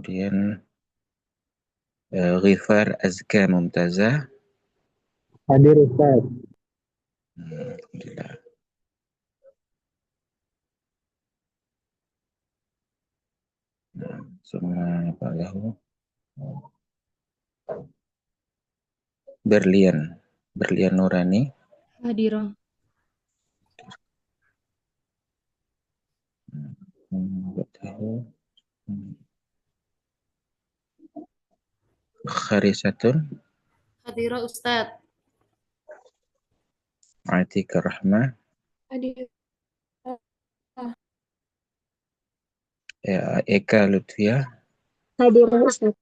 kemudian Ghifar Azka Mumtazah. Hadir Ustaz. Alhamdulillah. Nah, semua Pak Lahu. Berlian Nurani. Hadirah. Pak Lahu. Kharisatun. Hadirah Ustaz. Atika Rahmah. Hadirah. Eka Lutfia. Hadirah Ustaz.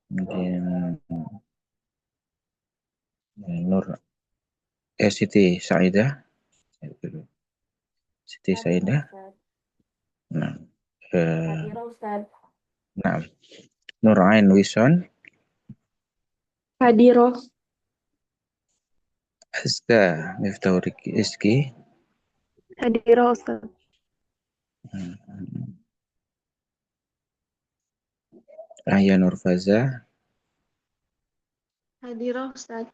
Kemudian Nur Siti Saidah. Siti Saidah. Nah, Hadirah Ustaz. nah. Nur Ain Wison. Hadirah. Azka Miftahul Rizki. Hadirah Ustaz. Ahya Nurfaza. Hadirah Ustaz.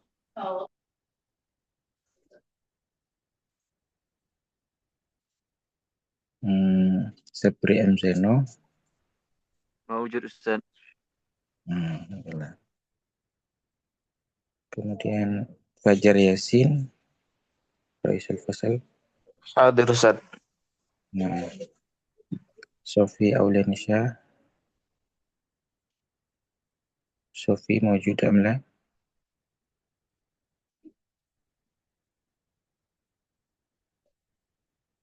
Sepri M. Zeno. Mawujud Ustaz. Alhamdulillah. Kemudian Fajar Yasin. Raisal Fasal. Hadir Ustaz. Nah, Sofi Aulianisha. Sofi mawjud amla.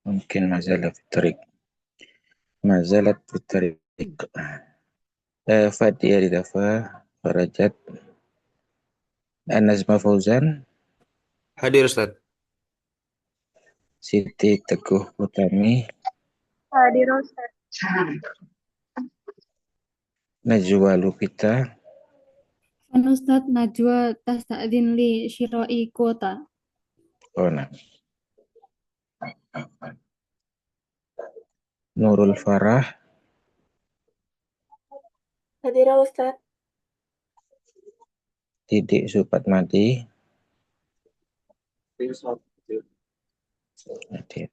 Mungkin mazalah fitrik. Mazalat fitrik. Fadia Ridafa. Farajat. Nazma Fauzan. Hadir Ustaz. Siti Teguh Utami. Hadirah Ustaz. Najwa Lupita. Ustaz Najwa tasta'dzin li syira'i kuota. Oh, nah. Nurul Farah. Hadirah Ustaz. Didik Supatmadi. Hadir.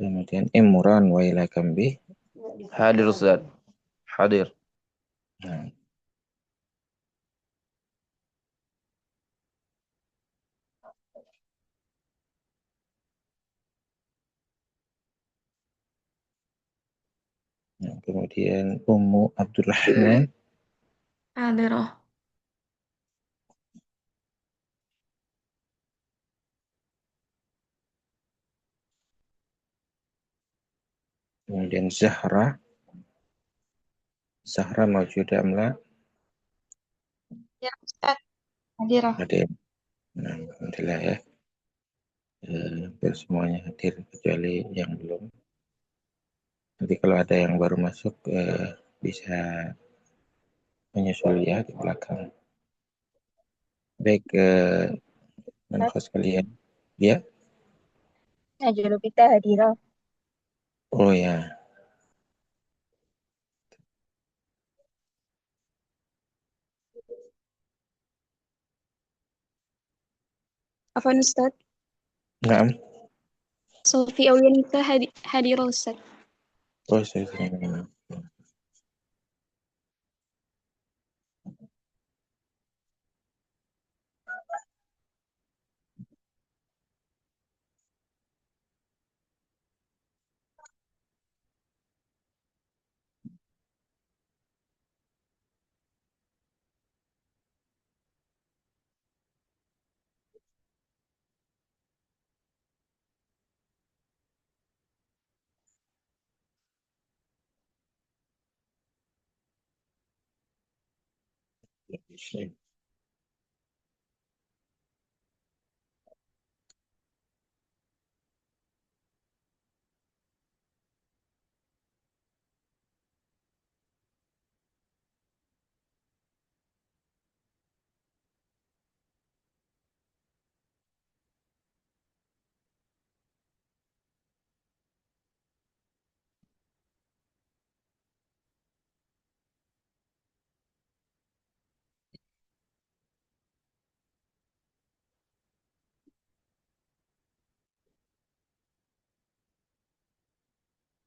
Kemudian Imran Waila Kambi. Hadir Ustaz. Hadir. Nah. Kemudian Ummu Abdurrahman. Hadirah. Kemudian Zahra mawjuda amla. Ya Ustaz. Hadirah. Hadir. Nah, alhamdulillah ya. Semuanya hadir kecuali yang belum. Nanti kalau ada yang baru masuk bisa menyusul ya di belakang. Baik, manfaat sekalian. Ya. Najwa kita hadirah. Oh ya. Afwan Ustaz. Naam. Sofi Aulianisa hadirah Ustaz. Oh, saya.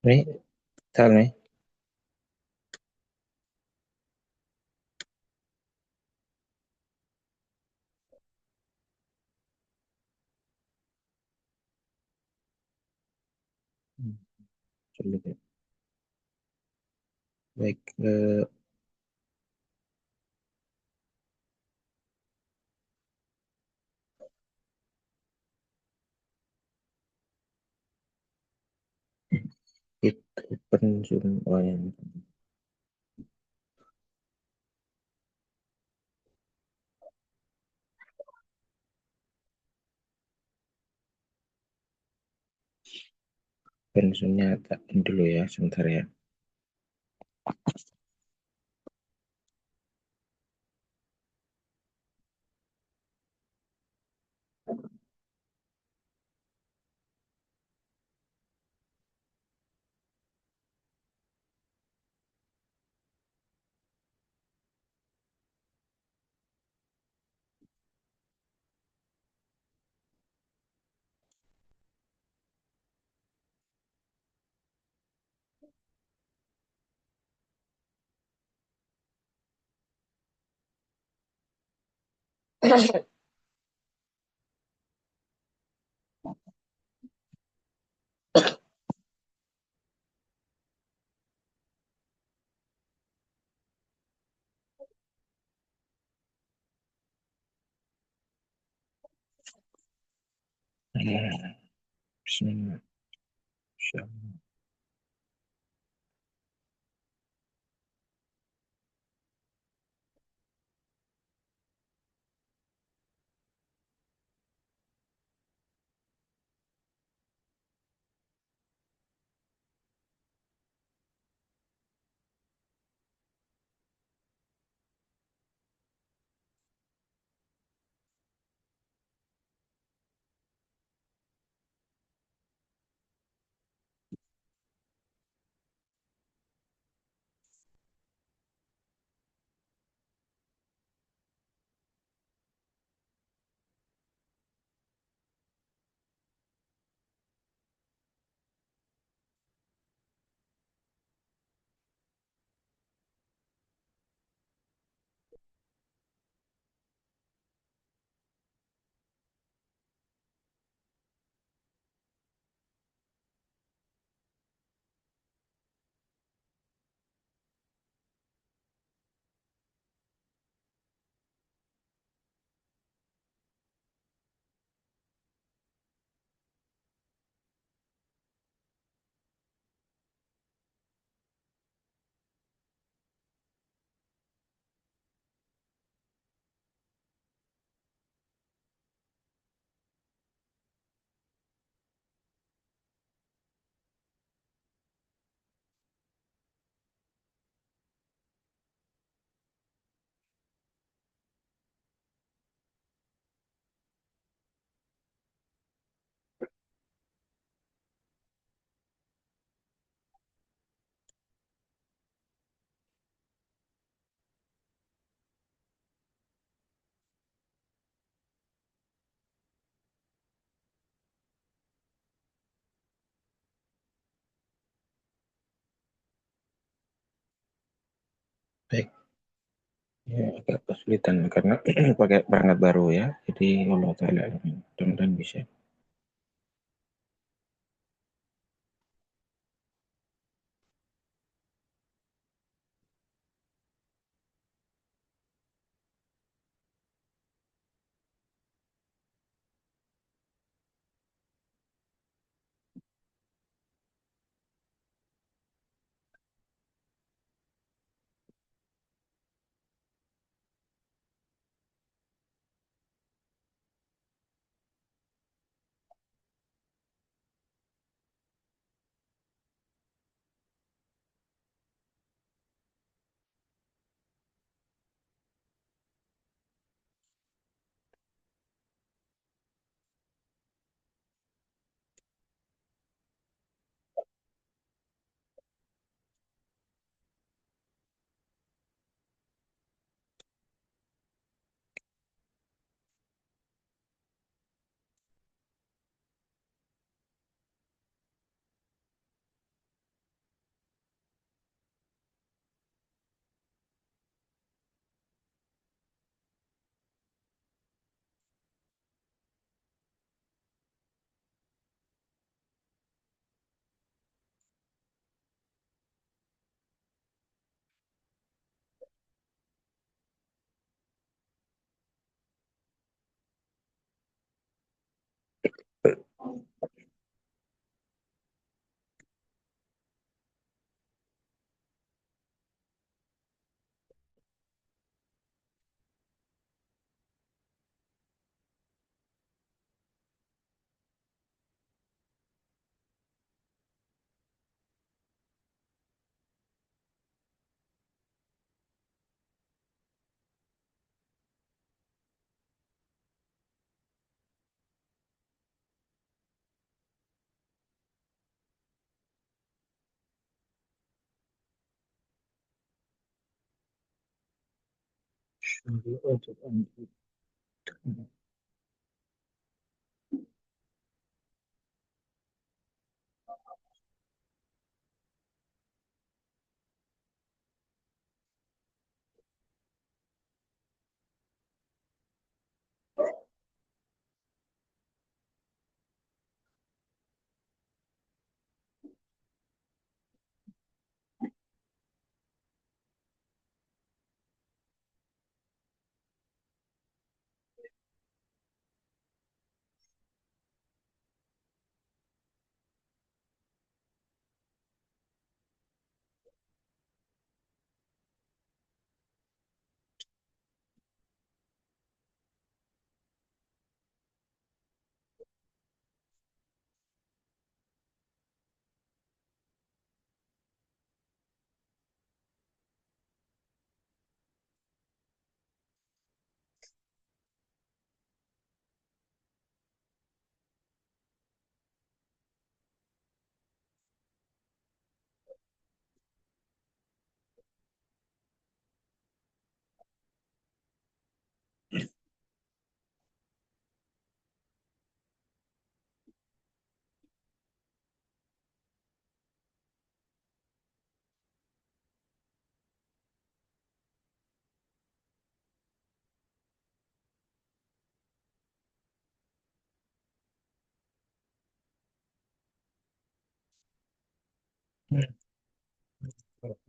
Nih, salah nih. Hmm, sulit ya. Baik, it open Zoom. Oh, yang open Zoom-nya tak dulu ya, sebentar ya. Bismillah. Insyaallah. Baik, ya agak kesulitan karena pakai perangkat baru ya. Jadi Allah taala mudah-mudahan bisa.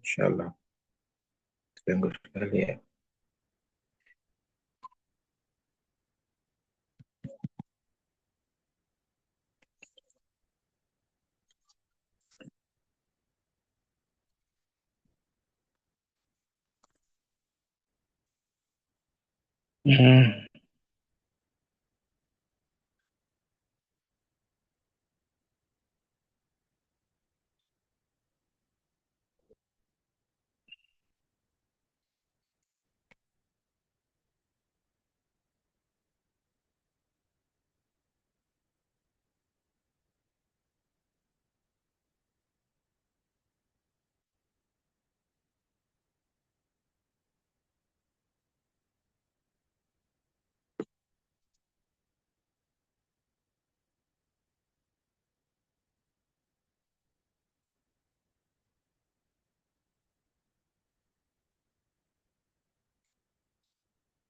Insyaallah. Tunggu sekali ya. Hmm.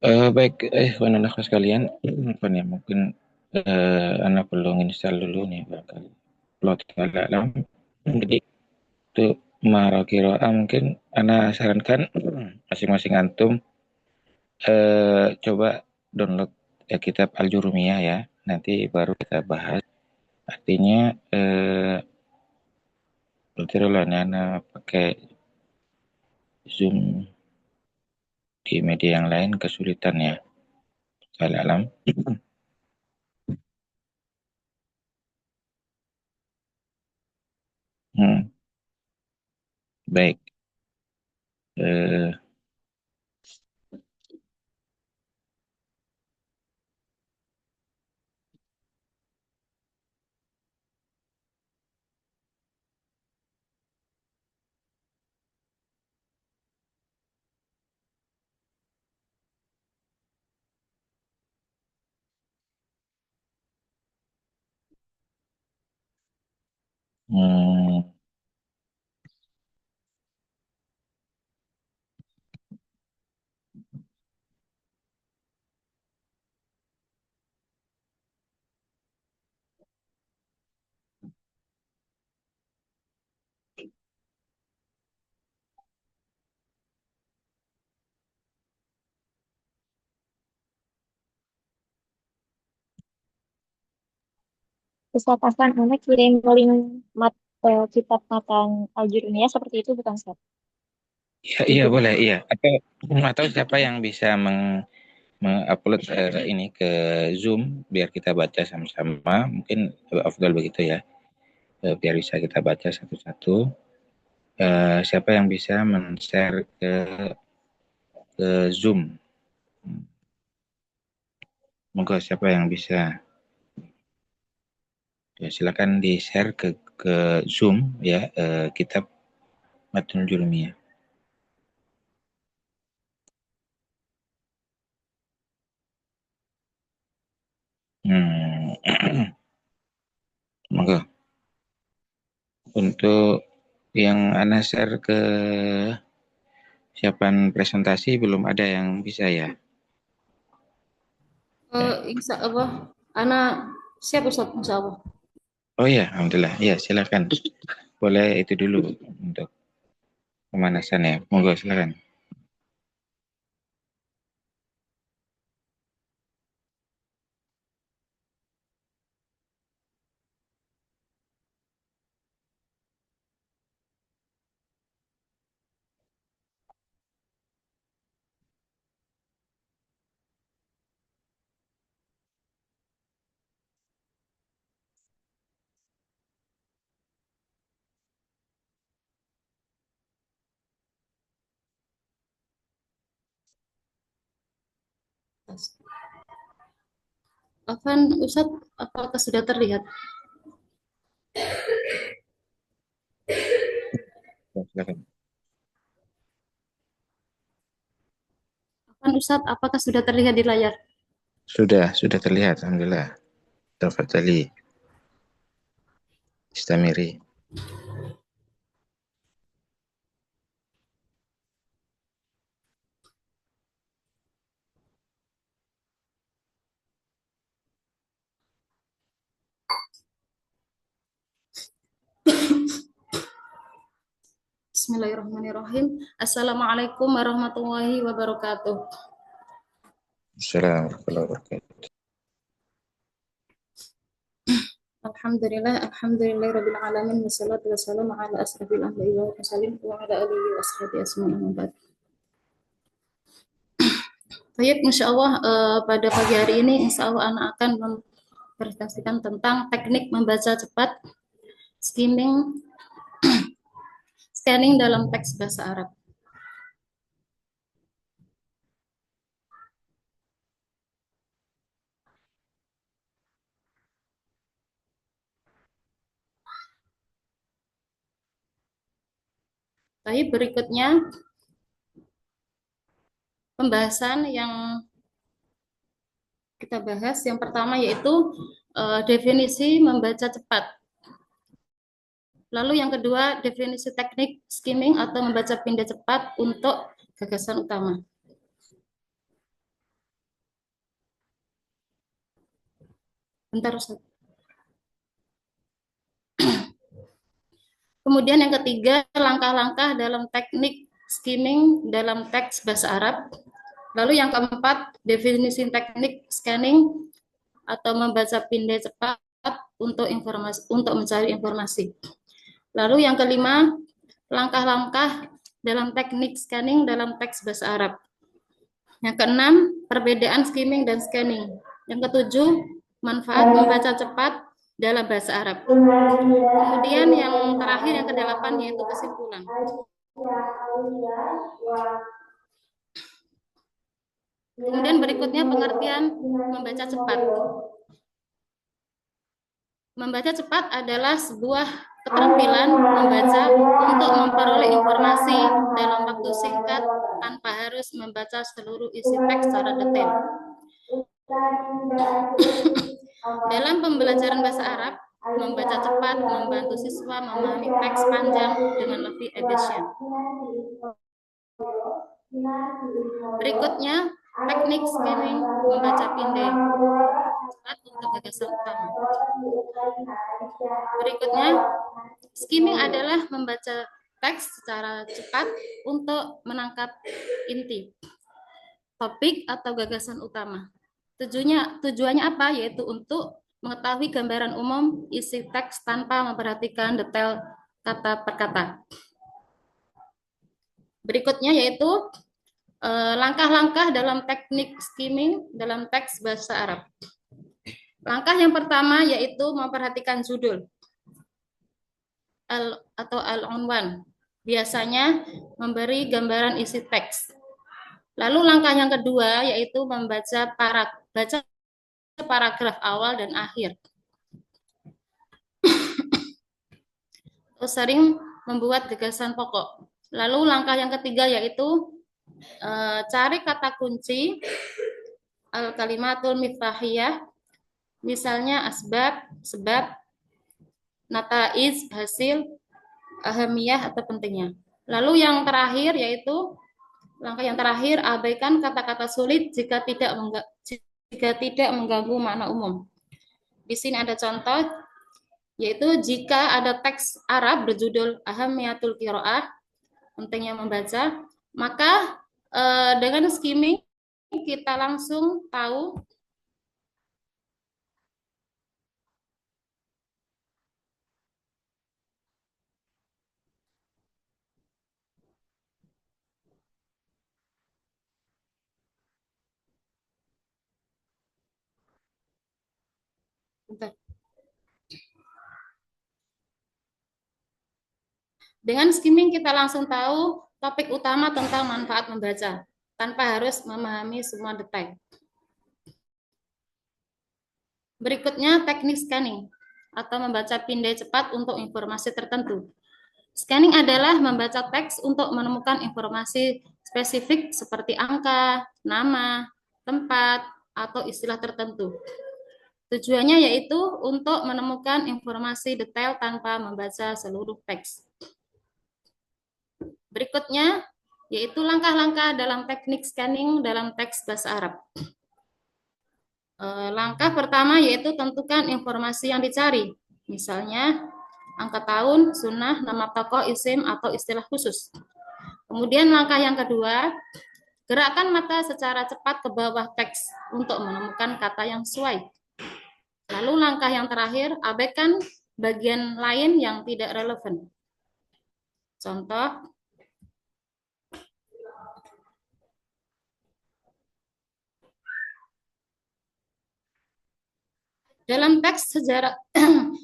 Baik, kawan sekalian, apa nih, mungkin anak perlu install dulu nih barangkali. Plot alam. Jadi untuk Mara Kiroa mungkin anak sarankan masing-masing antum coba download kitab Al-Jurumiyah ya. Nanti baru kita bahas. Artinya berarti dulu anak pakai Zoom di media yang lain kesulitan ya. Salah alam. Hmm, baik. Eh, hmm, Ustaz Afan, Anda kirim link kitab makan Al-Jurumiyah seperti itu bukan, Ustaz? iya, Di iya grup. boleh, iya. Atau siapa yang bisa mengupload ini ke Zoom biar kita baca sama-sama, mungkin afdal begitu ya. Biar bisa kita baca satu-satu. Siapa yang bisa men-share ke Zoom? Monggo siapa yang bisa? Ya, silakan di-share ke Zoom ya, kitab Matnul Jurumiyah. Monggo. Untuk yang Ana share ke siapan presentasi belum ada yang bisa ya? Insya Allah, anak siap Ustaz, insya Allah. Oh ya, alhamdulillah. Ya, silakan. Boleh itu dulu untuk pemanasan ya. Monggo silakan. Afan, Ustaz, apakah sudah terlihat? Ya, silakan. Afan, Ustaz, apakah sudah terlihat di layar? Sudah terlihat, alhamdulillah. Tafadhali. Istamiri. Bismillahirrahmanirrahim. Assalamualaikum warahmatullahi wabarakatuh. Assalamualaikum warahmatullahi wabarakatuh. Alhamdulillah rabbil alamin wassalatu wassalamu ala asrofil anbiya'i wal mursalin wa ala alihi wa ashabihi ajmain. Baik, insya Allah pada pagi hari ini insya Allah anak akan mempresentasikan tentang teknik membaca cepat scanning dalam teks bahasa Arab. Baik, berikutnya pembahasan yang kita bahas yang pertama yaitu definisi membaca cepat. Lalu yang kedua, definisi teknik skimming atau membaca pindah cepat untuk gagasan utama. Bentar, Ustaz. Kemudian yang ketiga, langkah-langkah dalam teknik skimming dalam teks bahasa Arab. Lalu yang keempat, definisi teknik scanning atau membaca pindah cepat untuk mencari informasi. Lalu yang kelima, langkah-langkah dalam teknik scanning dalam teks bahasa Arab. Yang keenam, perbedaan skimming dan scanning. Yang ketujuh, manfaat membaca cepat dalam bahasa Arab. Kemudian yang terakhir, yang kedelapan, yaitu kesimpulan. Kemudian berikutnya pengertian membaca cepat. Membaca cepat adalah sebuah keterampilan membaca untuk memperoleh informasi dalam waktu singkat tanpa harus membaca seluruh isi teks secara detail. Dalam pembelajaran bahasa Arab, membaca cepat membantu siswa memahami teks panjang dengan lebih efisien. Berikutnya, teknik skimming membaca pindah untuk gagasan utama. Berikutnya, skimming adalah membaca teks secara cepat untuk menangkap inti, topik atau gagasan utama. Tujuannya apa? Yaitu untuk mengetahui gambaran umum isi teks tanpa memperhatikan detail kata per kata. Berikutnya yaitu langkah-langkah dalam teknik skimming dalam teks bahasa Arab. Langkah yang pertama yaitu memperhatikan judul atau al-unwan. Biasanya memberi gambaran isi teks. Lalu langkah yang kedua yaitu membaca paragraf awal dan akhir. Sering membuat gagasan pokok. Lalu langkah yang ketiga yaitu cari kata kunci al-kalimatul miftahiyah misalnya asbab, sebab, nataiz, hasil, ahamiyah atau pentingnya. Lalu yang terakhir yaitu langkah yang terakhir, abaikan kata-kata sulit jika tidak mengganggu makna umum. Di sini ada contoh, yaitu jika ada teks Arab berjudul Ahamiyatul Qiraah, pentingnya membaca, maka dengan skimming kita langsung tahu dengan skimming kita langsung tahu topik utama tentang manfaat membaca tanpa harus memahami semua detail. Berikutnya teknik scanning atau membaca pindai cepat untuk informasi tertentu. Scanning adalah membaca teks untuk menemukan informasi spesifik seperti angka, nama, tempat, atau istilah tertentu. Tujuannya yaitu untuk menemukan informasi detail tanpa membaca seluruh teks. Berikutnya yaitu langkah-langkah dalam teknik scanning dalam teks bahasa Arab. Langkah pertama yaitu tentukan informasi yang dicari, misalnya angka tahun, sunnah, nama tokoh, isim, atau istilah khusus. Kemudian langkah yang kedua, gerakkan mata secara cepat ke bawah teks untuk menemukan kata yang sesuai. Lalu langkah yang terakhir, abaikan bagian lain yang tidak relevan. Contoh, dalam teks sejarah,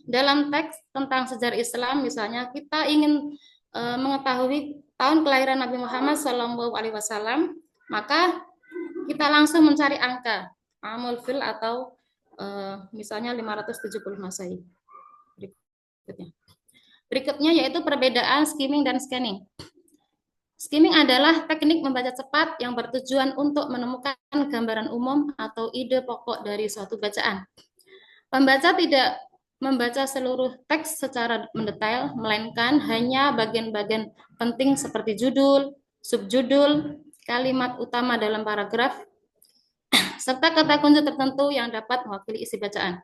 dalam teks tentang sejarah Islam, misalnya kita ingin mengetahui tahun kelahiran Nabi Muhammad SAW, maka kita langsung mencari angka amul fil atau misalnya 570 Masehi. Berikutnya yaitu perbedaan skimming dan scanning. Skimming adalah teknik membaca cepat yang bertujuan untuk menemukan gambaran umum atau ide pokok dari suatu bacaan. Pembaca tidak membaca seluruh teks secara mendetail, melainkan hanya bagian-bagian penting seperti judul, subjudul, kalimat utama dalam paragraf, serta kata kunci tertentu yang dapat mewakili isi bacaan.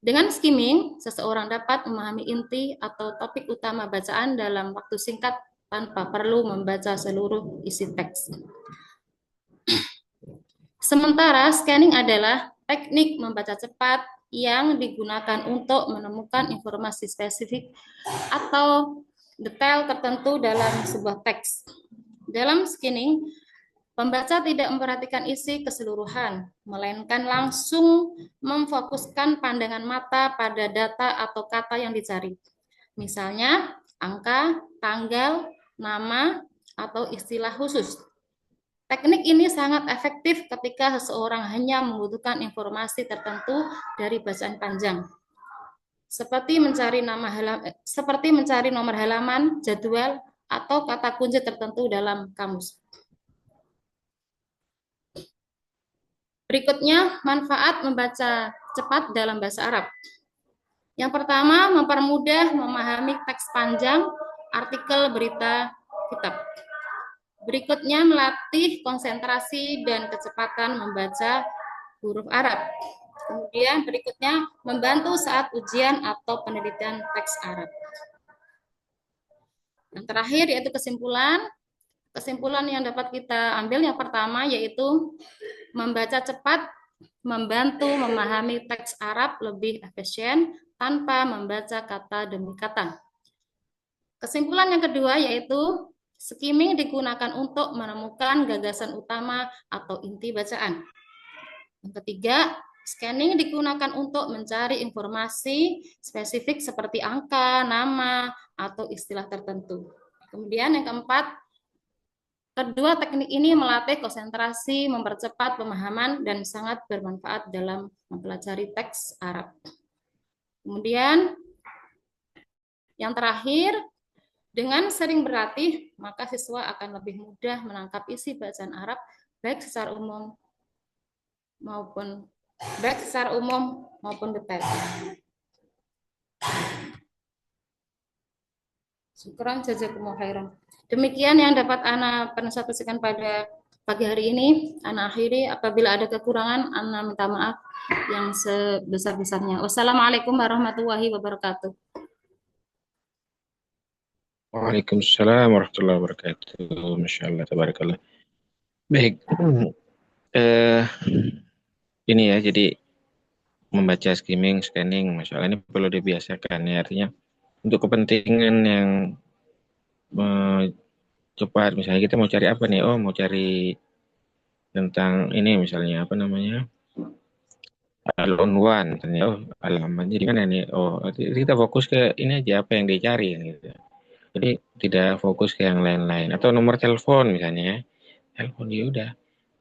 Dengan skimming, seseorang dapat memahami inti atau topik utama bacaan dalam waktu singkat tanpa perlu membaca seluruh isi teks. Sementara scanning adalah teknik membaca cepat yang digunakan untuk menemukan informasi spesifik atau detail tertentu dalam sebuah teks. Dalam scanning, pembaca tidak memperhatikan isi keseluruhan, melainkan langsung memfokuskan pandangan mata pada data atau kata yang dicari. Misalnya, angka, tanggal, nama, atau istilah khusus. Teknik ini sangat efektif ketika seseorang hanya membutuhkan informasi tertentu dari bacaan panjang, seperti mencari nomor halaman, jadwal, atau kata kunci tertentu dalam kamus. Berikutnya, manfaat membaca cepat dalam bahasa Arab. Yang pertama, mempermudah memahami teks panjang, artikel, berita, kitab. Berikutnya, melatih konsentrasi dan kecepatan membaca huruf Arab. Kemudian berikutnya, membantu saat ujian atau penelitian teks Arab. Yang terakhir yaitu kesimpulan. Kesimpulan yang dapat kita ambil yang pertama yaitu membaca cepat membantu memahami teks Arab lebih efisien tanpa membaca kata demi kata. Kesimpulan yang kedua yaitu skimming digunakan untuk menemukan gagasan utama atau inti bacaan. Yang ketiga, scanning digunakan untuk mencari informasi spesifik seperti angka, nama, atau istilah tertentu. Kemudian yang keempat, kedua teknik ini melatih konsentrasi, mempercepat pemahaman, dan sangat bermanfaat dalam mempelajari teks Arab. Kemudian yang terakhir, dengan sering berlatih, maka siswa akan lebih mudah menangkap isi bacaan Arab, baik secara umum maupun baik secara umum maupun detail. Syukran jazakumullah khairan. Demikian yang dapat Ana presentasikan pada pagi hari ini. Ana akhiri, apabila ada kekurangan, Ana minta maaf yang sebesar-besarnya. Wassalamualaikum warahmatullahi wabarakatuh. Waalaikumsalam warahmatullahi wabarakatuh. Masya Allah, tabarakallah. Baik, ini ya, jadi membaca skimming, scanning, Masya Allah ini perlu dibiasakan ya, artinya untuk kepentingan yang cepat, misalnya kita mau cari apa nih, oh mau cari tentang ini misalnya, apa namanya, Al-Unwan, oh halaman, jadi mana nih, oh kita fokus ke ini aja, apa yang dicari gitu. Jadi tidak fokus ke yang lain-lain, atau nomor telepon misalnya ya, telepon ya udah.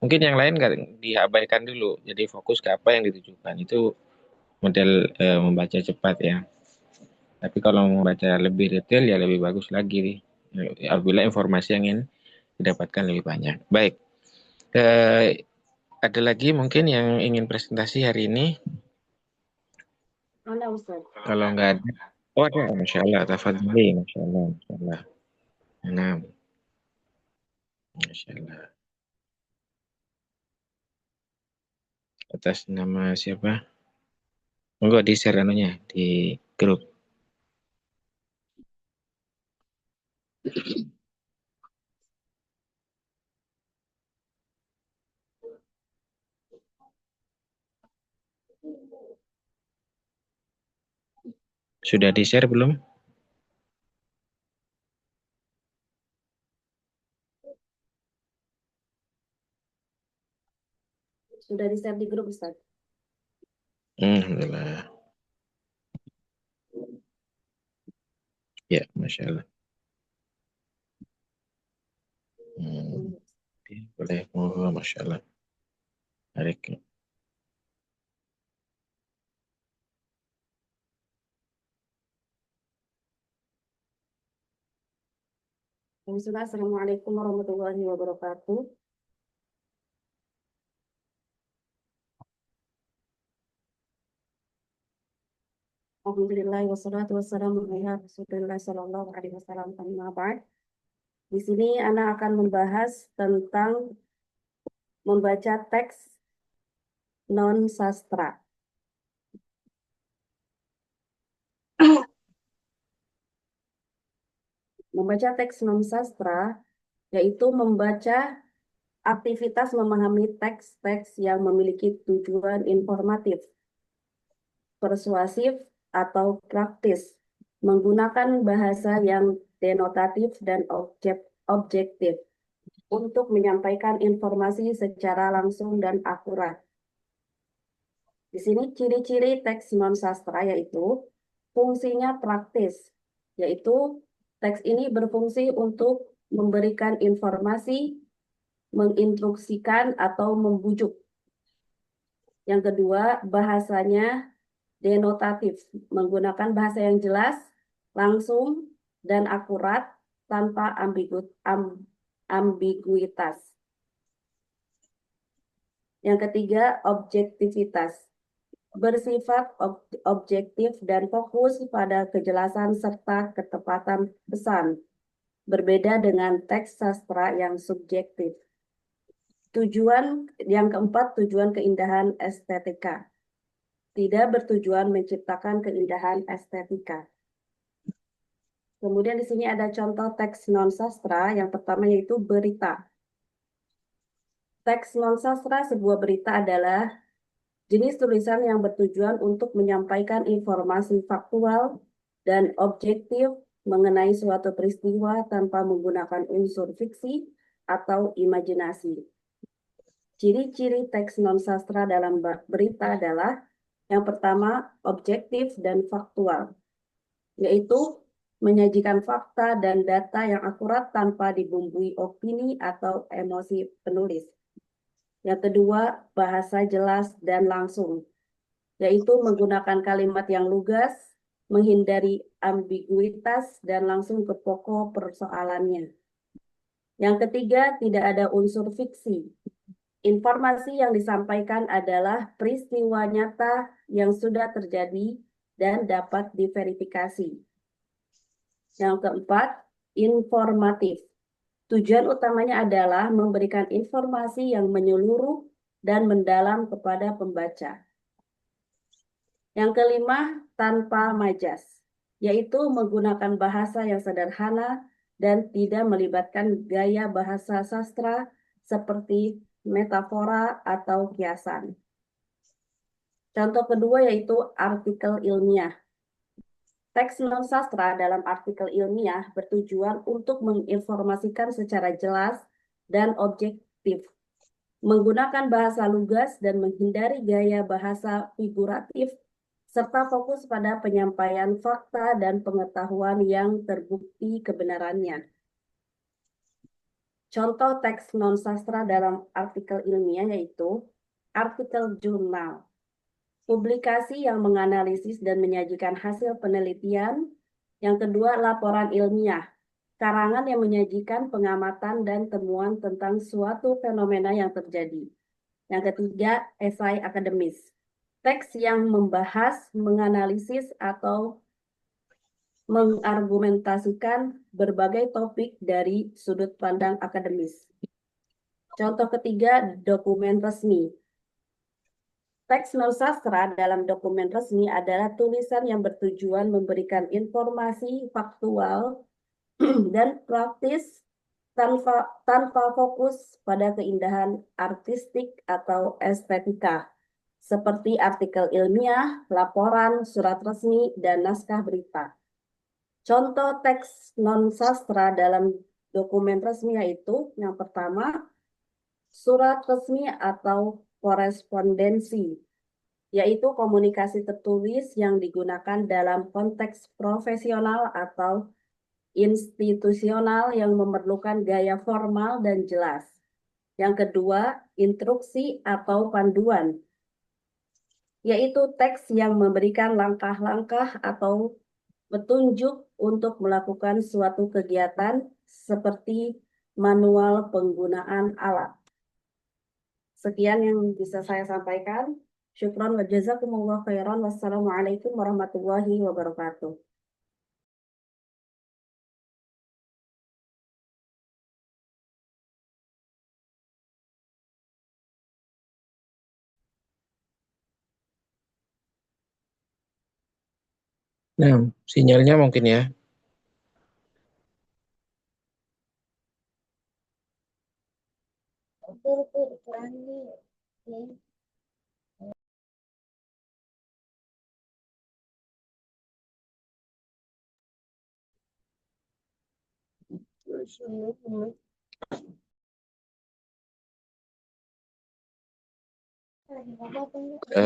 Mungkin yang lain nggak diabaikan dulu, jadi fokus ke apa yang ditujukan. Itu model membaca cepat ya. Tapi kalau membaca lebih detail ya lebih bagus lagi nih. Apabila informasi yang ingin didapatkan lebih banyak. Baik, ada lagi mungkin yang ingin presentasi hari ini? Kalau nggak ada, oh ada, Masya Allah, tafadhali, Masya Allah, Masya Allah. Nah, Masya Allah. Atas nama siapa? Monggo di share anunya di grup. Sudah di share belum? Sudah di-share di grup, Ustaz. Alhamdulillah. Ya, Masya Allah. Boleh, Masya Allah. Baik. Assalamualaikum warahmatullahi wabarakatuh. Alhamdulillah wassalatu wassalamu ala Rasulillah sallallahu alaihi wasallam. Amma ba'd. Di sini Ana akan membahas tentang membaca teks non sastra. Membaca teks non sastra yaitu membaca aktivitas memahami teks-teks yang memiliki tujuan informatif, persuasif, atau praktis, menggunakan bahasa yang denotatif dan objektif untuk menyampaikan informasi secara langsung dan akurat. Di sini ciri-ciri teks non sastra yaitu fungsinya praktis, yaitu teks ini berfungsi untuk memberikan informasi, menginstruksikan atau membujuk. Yang kedua, bahasanya denotatif, menggunakan bahasa yang jelas, langsung, dan akurat tanpa ambiguitas. Yang ketiga, objektivitas, bersifat objektif dan fokus pada kejelasan serta ketepatan pesan, berbeda dengan teks sastra yang subjektif. Yang keempat, tujuan keindahan estetika, tidak bertujuan menciptakan keindahan estetika. Kemudian di sini ada contoh teks non sastra. Yang pertama yaitu berita. Teks non sastra sebuah berita adalah jenis tulisan yang bertujuan untuk menyampaikan informasi faktual dan objektif mengenai suatu peristiwa tanpa menggunakan unsur fiksi atau imajinasi. Ciri-ciri teks non sastra dalam berita adalah yang pertama, objektif dan faktual, yaitu menyajikan fakta dan data yang akurat tanpa dibumbui opini atau emosi penulis. Yang kedua, bahasa jelas dan langsung, yaitu menggunakan kalimat yang lugas, menghindari ambiguitas, dan langsung ke pokok persoalannya. Yang ketiga, tidak ada unsur fiksi, Informasi yang disampaikan adalah peristiwa nyata yang sudah terjadi dan dapat diverifikasi. Yang keempat, informatif. Tujuan utamanya adalah memberikan informasi yang menyeluruh dan mendalam kepada pembaca. Yang kelima, tanpa majas, yaitu menggunakan bahasa yang sederhana dan tidak melibatkan gaya bahasa sastra seperti metafora atau kiasan. Contoh kedua yaitu artikel ilmiah. Teks non-sastra dalam artikel ilmiah bertujuan untuk menginformasikan secara jelas dan objektif, menggunakan bahasa lugas dan menghindari gaya bahasa figuratif, serta fokus pada penyampaian fakta dan pengetahuan yang terbukti kebenarannya. Contoh teks non-sastra dalam artikel ilmiah yaitu artikel jurnal, publikasi yang menganalisis dan menyajikan hasil penelitian. Yang kedua, laporan ilmiah, karangan yang menyajikan pengamatan dan temuan tentang suatu fenomena yang terjadi. Yang ketiga, esai akademis, teks yang membahas, menganalisis, atau mengargumentasikan berbagai topik dari sudut pandang akademis. Contoh ketiga, dokumen resmi. Teks non-sastra dalam dokumen resmi adalah tulisan yang bertujuan memberikan informasi faktual dan praktis tanpa fokus pada keindahan artistik atau estetika, seperti artikel ilmiah, laporan, surat resmi, dan naskah berita. Contoh teks non-sastra dalam dokumen resmi yaitu yang pertama, surat resmi atau korespondensi, yaitu komunikasi tertulis yang digunakan dalam konteks profesional atau institusional yang memerlukan gaya formal dan jelas. Yang kedua, instruksi atau panduan, yaitu teks yang memberikan langkah-langkah atau petunjuk untuk melakukan suatu kegiatan seperti manual penggunaan alat. Sekian yang bisa saya sampaikan. Syukran wa jazakumullah khairan. Wassalamualaikum warahmatullahi wabarakatuh. Nah, sinyalnya mungkin ya.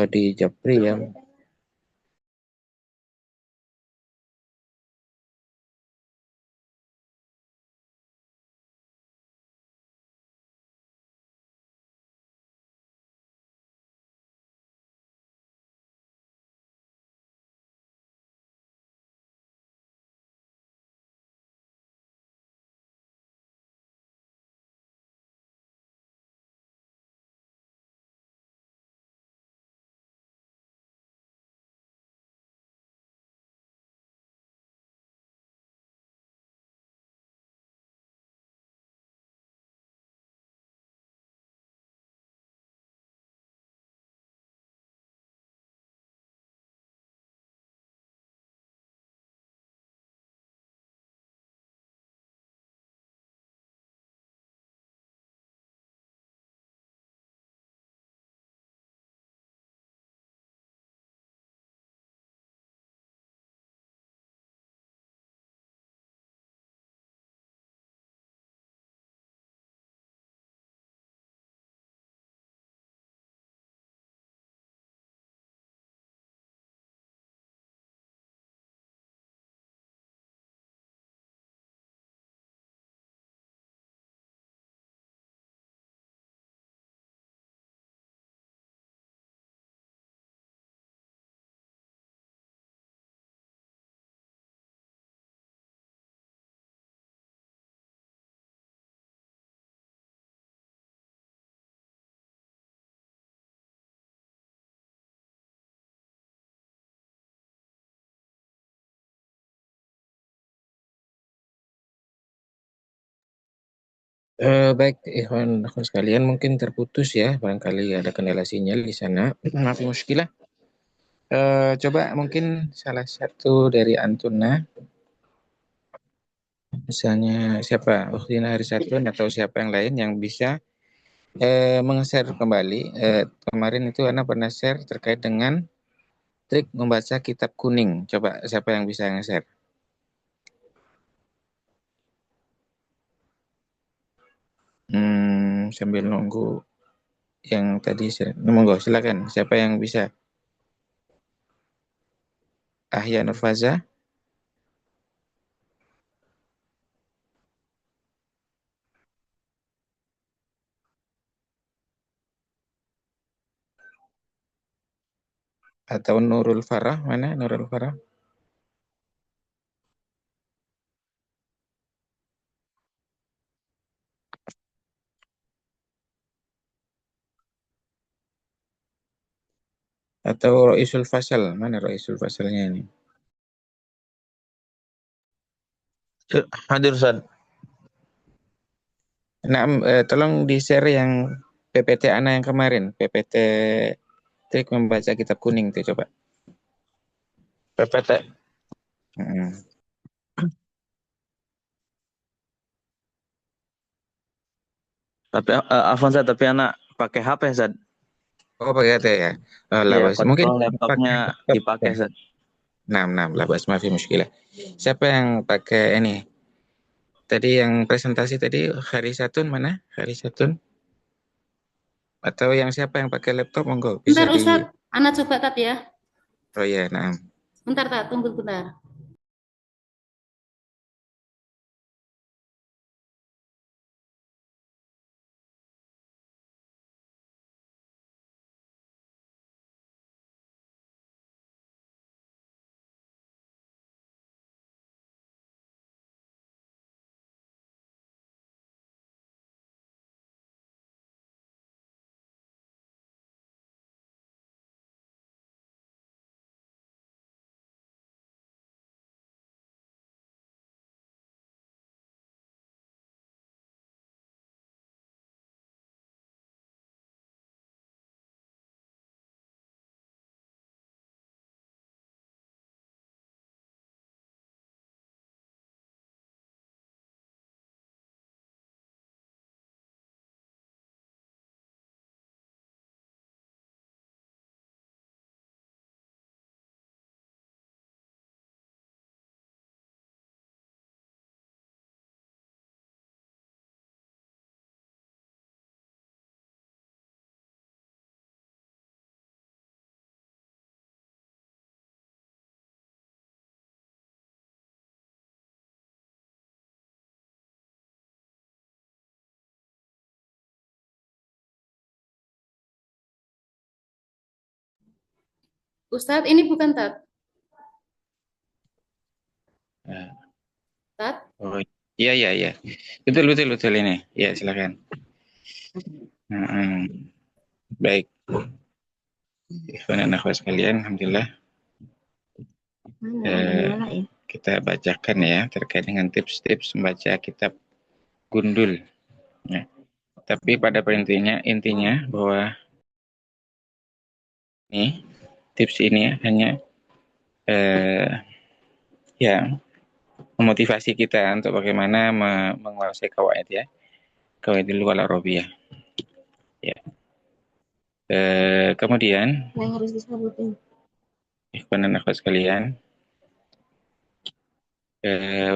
Di Japri ya. Baik, ikhwan akhwat sekalian, mungkin terputus ya, barangkali ada kendala sinyal di sana. Maaf muskilah. Coba mungkin salah satu dari Antuna, misalnya siapa, Ukhdina Harisatun atau siapa yang lain yang bisa meng-share kembali. Kemarin itu Ana pernah share terkait dengan trik membaca kitab kuning. Coba siapa yang bisa nge-share? Sambil nunggu yang tadi share. Monggo, silakan. Siapa yang bisa? Ahya Nurfaza atau Nurul Farah? Mana Nurul Farah? Atau Roisul Fasal? Mana Roisul Fasalnya ini? Hadir Ustaz. Nah, tolong di-share yang PPT Ana yang kemarin, PPT trik membaca kitab kuning tuh coba. PPT. Hmm. Tapi Afwan Ustaz, tapi anak pakai HP Ustaz. Oh, pakai HT ya. Iya, Labas. Mungkin kontrol laptopnya pakai dipakai Ustaz. Nah, labas, maafi muskilah. Siapa yang pakai ini? Tadi yang presentasi tadi Harisatun mana? Harisatun? Atau yang siapa yang pakai laptop? Monggo bisa Bentar di. Ustadz, Ana coba tat ya. Oh ya, nah. Bentar Tat, tunggu bentar. Ustadz, ini bukan Tat. Tat, Oh iya. Betul ini. Ya, silakan. Baik. Ikhwan dan akhwat sekalian, alhamdulillah. Kita bacakan ya terkait dengan tips-tips membaca kitab gundul. Ya. Tapi pada intinya bahwa tips ini hanya ya memotivasi kita untuk bagaimana menguasai kawaid ya, kawaidul lughah Arabiyah. Ya. Kemudian Yang harus disebutin. ikhwan dan akhwat sekalian,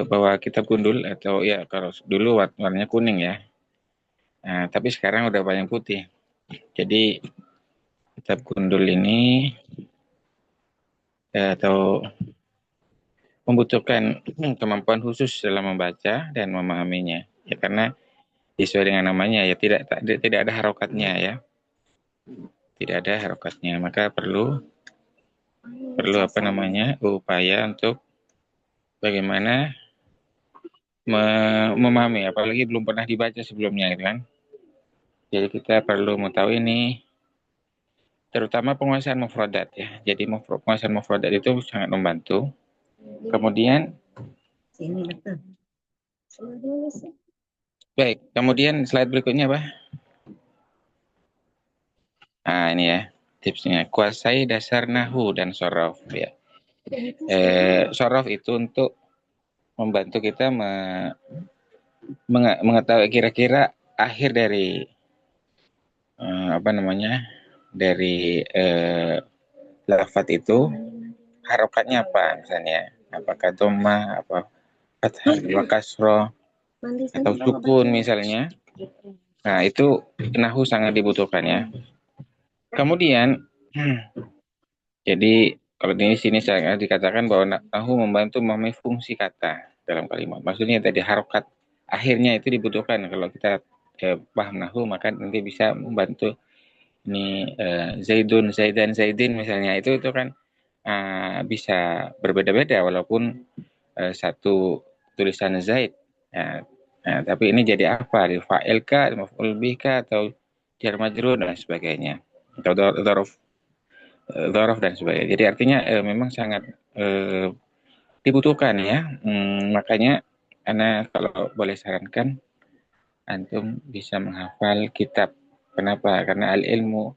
bahwa kitab gundul atau ya kalau dulu warnanya kuning ya, nah, tapi sekarang udah banyak putih. Jadi kitab gundul ini atau membutuhkan kemampuan khusus dalam membaca dan memahaminya ya, karena sesuai dengan namanya ya, tidak ada harokatnya ya, tidak ada harokatnya, maka perlu upaya untuk bagaimana memahami, apalagi belum pernah dibaca sebelumnya gitu kan. Jadi kita perlu mengetahui ini, terutama penguasaan mufradat ya. Jadi penguasaan mufradat itu sangat membantu. Kemudian Baik, kemudian slide berikutnya apa? Nah, ini ya tipsnya. Kuasai dasar nahu dan sorof ya. Sorof itu untuk membantu kita mengetahui kira-kira akhir dari apa namanya dari lafaz itu harokatnya apa misalnya, apakah dhammah, apa fathah, wa kasroh, atau sukun misalnya. Nah, itu nahu sangat dibutuhkan ya. Kemudian jadi kalau di sini saya dikatakan bahwa nahu membantu memahami fungsi kata dalam kalimat. Maksudnya tadi harokat akhirnya itu dibutuhkan. Kalau kita paham nahu maka nanti bisa membantu ini Zaidun, Zaidan, Zaidin misalnya itu kan bisa berbeda-beda walaupun satu tulisan Zaid. Ya, nah, tapi ini jadi apa? Fa'il kah, maf'ul bih kah, atau jar majrur dan sebagainya. Atau dzaraf dan sebagainya. Jadi artinya memang sangat dibutuhkan ya. Makanya Ana kalau boleh sarankan antum bisa menghafal kitab. Kenapa? Karena al-ilmu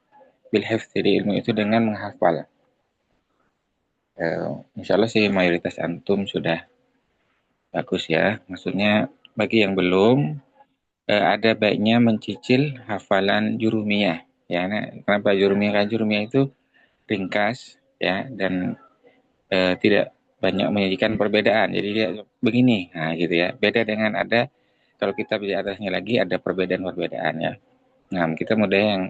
bil hifz, jadi ilmu itu dengan menghafal. Insya Allah sih mayoritas antum sudah bagus ya. Maksudnya bagi yang belum, ada baiknya mencicil hafalan jurumiyah. Ya, nah, kenapa jurumiyah? Kan jurumiyah itu ringkas ya dan tidak banyak menyajikan perbedaan. Jadi dia begini, nah gitu ya. Beda dengan ada kalau kita di atasnya lagi ada perbedaan-perbedaan ya. Nah, kita mudah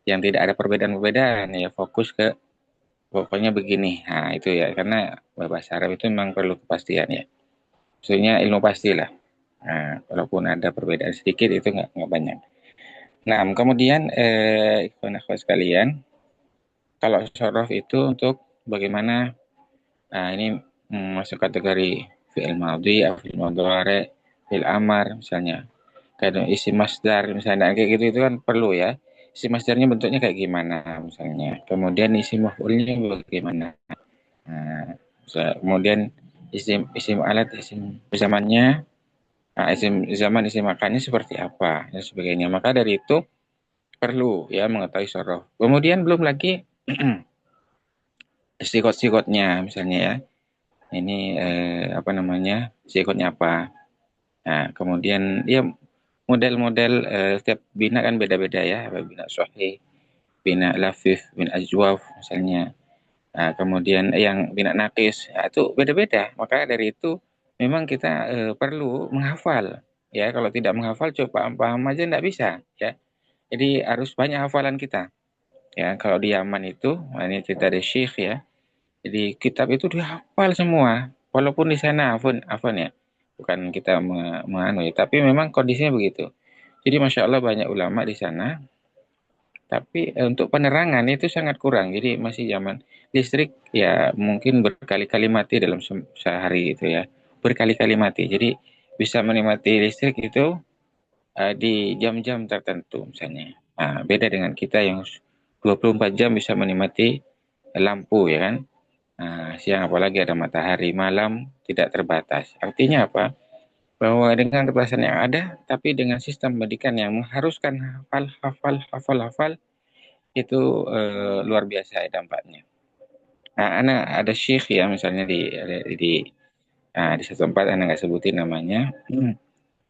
yang tidak ada perbedaan-perbedaan ya, fokus ke pokoknya begini. Nah, itu ya karena bahasa Arab itu memang perlu kepastian ya. Maksudnya ilmu pastilah. Nah, walaupun ada perbedaan sedikit itu nggak banyak. Nah, kemudian ikhwan akhwat sekalian, kalau syaraf itu untuk bagaimana ini masuk kategori fi'il madhi, fi'il mudhari, fi'il amar misalnya. Kayak isim masdar misalnya kayak gitu itu kan perlu ya. Isim masdarnya bentuknya kayak gimana misalnya. Kemudian isim maf'ulnya bagaimana. Nah, kemudian isim alat, isim zamannya, isim zaman, isim makannya seperti apa dan sebagainya. Maka dari itu perlu ya mengetahui sorof. Kemudian belum lagi sikot-sikotnya misalnya ya. Ini apa namanya? Sikotnya apa? Nah, kemudian ya model-model setiap bina kan beda-beda ya. Bina sahih, bina lafif, bina ajwaf misalnya. Nah, kemudian yang bina nakis, ya, itu beda-beda. Maka dari itu memang kita perlu menghafal. Ya, kalau tidak menghafal coba paham aja tidak bisa. Ya, jadi harus banyak hafalan kita. Ya, kalau di Yaman itu, ini cerita dari Syekh ya. Jadi kitab itu dihafal semua. Walaupun di sana afan ya. Bukan kita menganu ya, tapi memang kondisinya begitu. Jadi Masya Allah banyak ulama di sana, tapi untuk penerangan itu sangat kurang. Jadi masih zaman listrik ya mungkin berkali-kali mati dalam sehari itu ya. Berkali-kali mati. Jadi bisa menikmati listrik itu di jam-jam tertentu misalnya. Nah, beda dengan kita yang 24 jam bisa menikmati lampu ya kan. Nah, siang apalagi ada matahari, malam tidak terbatas. Artinya apa? Bahwa dengan keterbatasan yang ada, tapi dengan sistem pendidikan yang mengharuskan hafal, itu luar biasa dampaknya. Nah, anak ada syekh ya misalnya di satu tempat anak nggak sebutin namanya.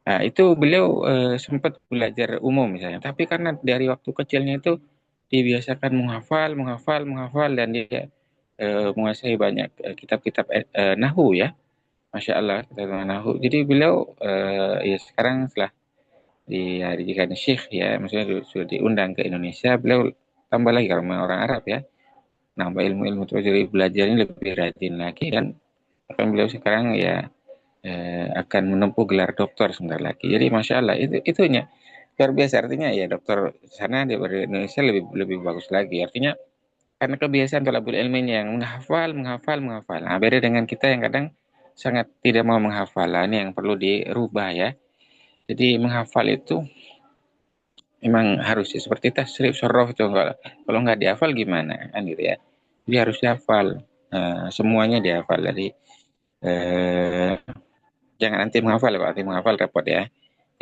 Nah, itu beliau sempat belajar umum misalnya, tapi karena dari waktu kecilnya itu dibiasakan menghafal dan dia menguasai banyak kitab-kitab nahu ya, masya Allah kitab nahu. Jadi beliau ya sekarang setelah dijadikan syekh ya, maksudnya sudah diundang ke Indonesia, beliau tambah lagi kalau orang Arab ya, nambah ilmu-ilmu terus jadi belajarnya lebih rajin lagi dan akan beliau sekarang ya akan menempuh gelar doktor sebentar lagi. Jadi masya Allah itunya luar biasa artinya ya dokter sana di Indonesia lebih bagus lagi artinya karena kebiasaan talabul ilminya yang menghafal. Nah, beda dengan kita yang kadang sangat tidak mau menghafal. Nah, ini yang perlu dirubah ya. Jadi menghafal itu memang harus ya, seperti tasrif sorof itu kalau nggak dihafal gimana kan gitu ya. Jadi harus dihafal semuanya dihafal. Jadi jangan nanti menghafal, kalau nanti menghafal repot ya.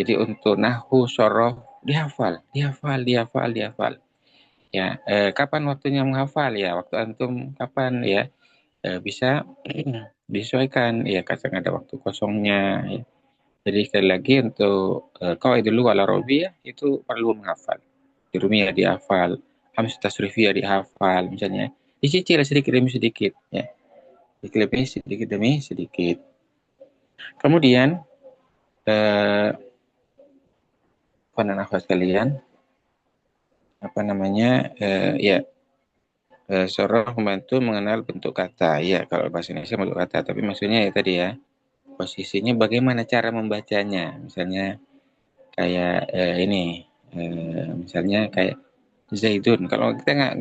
Jadi untuk nahwu, sorof dihafal. Ya, kapan waktunya menghafal ya? Waktu antum kapan ya? Bisa disesuaikan ya, kadang ada waktu kosongnya ya. Jadi sekali lagi untuk qawaidul lughah al-arabiyyah itu perlu menghafal. Jurumiyah dihafal, hamzah tasrifiyah dihafal misalnya. Dicicil sedikit demi sedikit ya. Sedikit demi sedikit. Kemudian akhwat sekalian, apa namanya? Soroh membantu mengenal bentuk kata. Ya, kalau bahasa Indonesia bentuk kata, tapi maksudnya ya tadi ya, posisinya bagaimana cara membacanya. Misalnya kayak misalnya kayak Zaidun. Kalau kita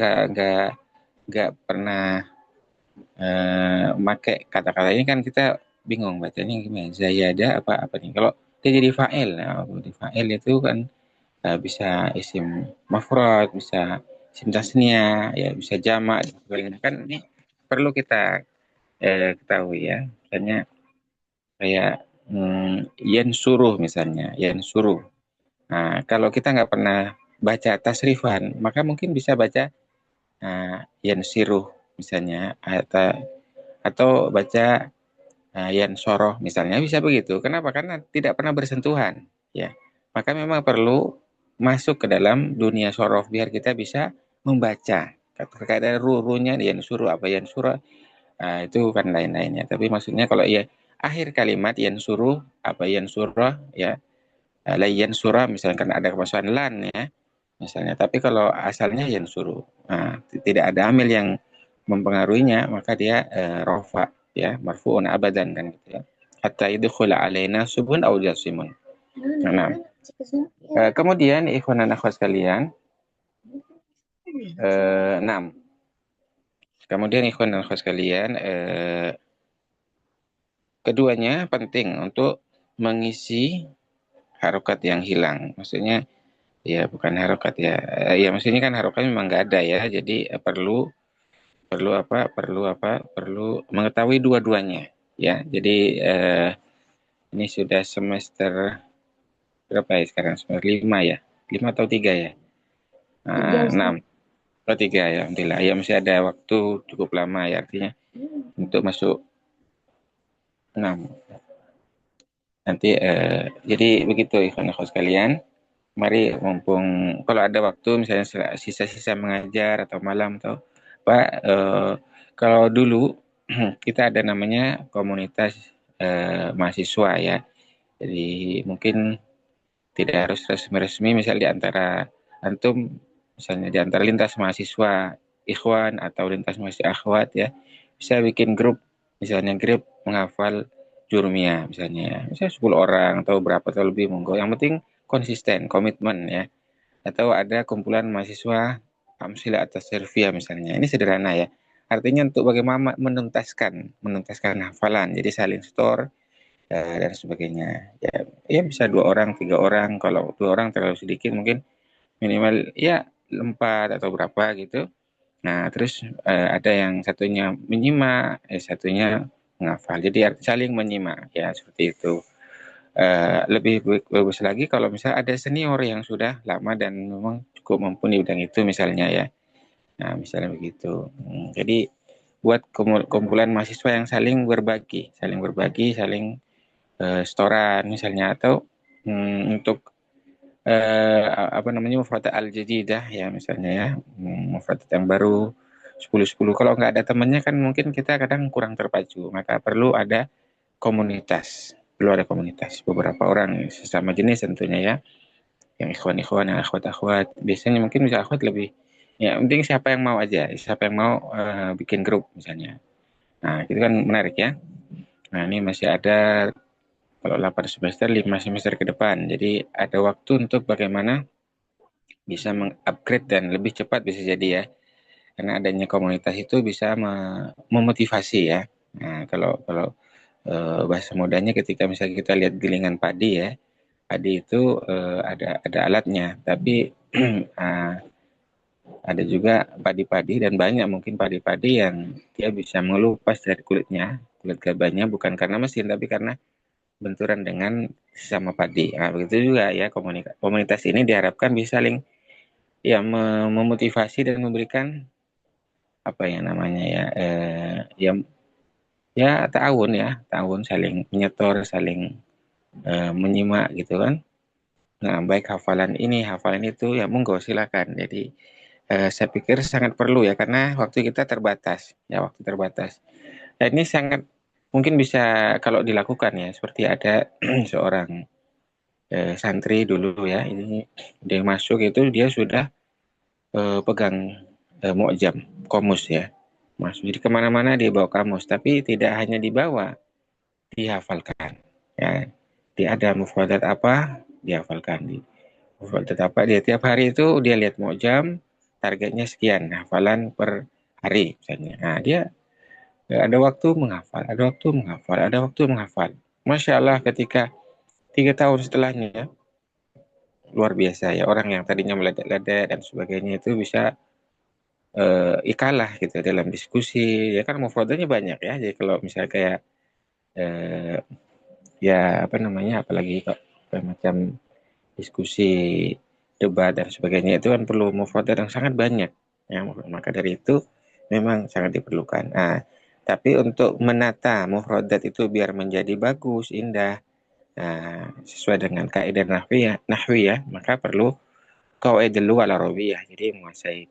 nggak pernah pakai kata-kata ini kan kita bingung bacanya gimana. Zayada apa nih? Kalau dia jadi fa'il, nah, di fa'il itu kan bisa isim mafrad, bisa isim tasnia, ya bisa jamak dan sebagainya. Kan ini perlu kita ketahui ya. Misalnya kayak yen suruh misalnya, yen suruh. Nah, kalau kita nggak pernah baca tasrifan, maka mungkin bisa baca yen siruh misalnya, atau baca yan soroh misalnya, bisa begitu. Kenapa? Karena tidak pernah bersentuhan ya. Maka memang perlu masuk ke dalam dunia sorof biar kita bisa membaca. Terkait ada rurunya yan suruh apa yan surah, itu kan lain-lainnya. Tapi maksudnya kalau ya akhir kalimat yan suruh apa yan surah ya, yan surah misalnya kan ada kemasukan lan ya misalnya. Tapi kalau asalnya yan suruh, tidak ada amil yang mempengaruhinya, maka dia rofa ya, marfu'un abadan kan gitu ya. Hatta yadkhula alaina subun aw jasimun. Nah, kemudian ikhwan dan akhwat sekalian, 6. Kemudian ikhwan dan akhwat sekalian, keduanya penting untuk mengisi harokat yang hilang. Maksudnya ya bukan harokat ya. Ya maksudnya kan harokat memang nggak ada ya. Jadi perlu mengetahui dua-duanya ya. Jadi ini sudah semester berapa ya sekarang? Semester 5 ya? 5 atau 3 ya? 6. Oh 3 ya, alhamdulillah. Ya masih ada waktu cukup lama ya artinya untuk masuk 6. Nanti jadi begitu ikhwan akhwat sekalian. Mari mumpung kalau ada waktu misalnya sisa-sisa mengajar atau malam atau Pak, kalau dulu kita ada namanya komunitas mahasiswa ya. Jadi mungkin tidak harus resmi-resmi, misal di antara antum, misalnya di antara lintas mahasiswa ikhwan atau lintas mahasiswa akhwat ya, bisa bikin grup, misalnya grup menghafal jurumiyah misalnya 10 orang atau berapa atau lebih monggo. Yang penting konsisten, komitmen ya. Atau ada kumpulan mahasiswa amsila atas servia misalnya. Ini sederhana ya. Artinya untuk bagaimana menuntaskan hafalan. Jadi saling store dan sebagainya. Ya bisa 2 orang, 3 orang. Kalau 2 orang terlalu sedikit mungkin minimal ya 4 atau berapa gitu. Nah, terus ada yang satunya menyimak, satunya menghafal. Jadi saling menyimak ya seperti itu. Lebih bagus lagi kalau misalnya ada senior yang sudah lama dan memang cukup mumpuni bidang itu misalnya ya. Nah, misalnya begitu. Jadi buat kumpulan mahasiswa yang saling berbagi, saling setoran misalnya, atau untuk mufradat al-jadidah ya misalnya ya, mufradat yang baru 10-10. Kalau nggak ada temannya kan mungkin kita kadang kurang terpacu, maka perlu ada komunitas. Beberapa orang sesama jenis tentunya ya, yang ikhwan-ikhwan, yang akhwat-akhwat. Biasanya mungkin bisa akhwat lebih, ya penting siapa yang mau aja, siapa yang mau bikin grup misalnya. Nah itu kan menarik ya. Nah ini masih ada kalau 8 semester, 5 semester ke depan. Jadi ada waktu untuk bagaimana bisa mengupgrade dan lebih cepat bisa jadi ya. Karena adanya komunitas itu bisa memotivasi ya. Nah kalau bahasa mudahnya ketika misalnya kita lihat gilingan padi ya, padi itu ada alatnya, tapi ada juga padi-padi, dan banyak mungkin padi-padi yang dia bisa mengelupas dari kulit gabahnya bukan karena mesin tapi karena benturan dengan sesama padi. Nah, begitu juga ya komunitas ini diharapkan bisa saling ya memotivasi dan memberikan apa yang namanya ya tahun saling menyetor, saling menyimak gitu kan. Nah, baik hafalan ini, hafalan itu, ya monggo silakan. Jadi saya pikir sangat perlu ya karena waktu kita terbatas, ya waktu terbatas. Dan ini sangat mungkin bisa kalau dilakukan ya, seperti ada seorang santri dulu ya, ini dia masuk itu dia sudah pegang mu'jam, komus ya. Masuk jadi kemana-mana dia bawa kamus, tapi tidak hanya dibawa, dihafalkan. Ya, dia ada mufradat apa, dihafalkan. Mufradat apa, dia tiap hari itu dia lihat mu'jam, targetnya sekian, hafalan per hari misalnya. Nah, dia ada waktu menghafal, ada waktu menghafal, ada waktu menghafal. Masya Allah ketika 3 tahun setelahnya, luar biasa ya, orang yang tadinya meledak-ledak dan sebagainya itu bisa ikalah gitu dalam diskusi. Ya kan mufradanya banyak ya, jadi kalau misalnya kayak ya apa namanya, apalagi kok macam diskusi, debat dan sebagainya itu kan perlu mufradat yang sangat banyak ya, maka dari itu memang sangat diperlukan. Nah, tapi untuk menata mufradat itu biar menjadi bagus, indah, sesuai dengan kaidah nahwiyah, maka perlu qawaidul lugha al-arabiyyah. Jadi menguasai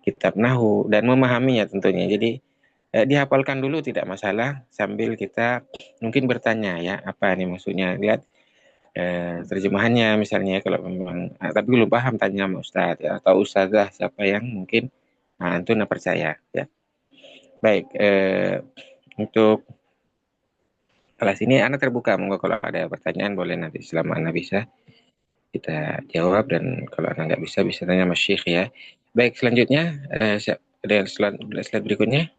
kitab nahwu dan memahaminya tentunya. Jadi dihafalkan dulu tidak masalah sambil kita mungkin bertanya ya, apa nih maksudnya, lihat terjemahannya misalnya kalau memang tapi belum paham, tanya sama ustadz ya, atau ustazah siapa yang mungkin antum percaya ya. Baik, untuk kelas ini anak terbuka, monggo kalau ada pertanyaan boleh nanti selama anak bisa kita jawab, dan kalau anak nggak bisa tanya sama Syekh ya. Baik, selanjutnya ada slide berikutnya,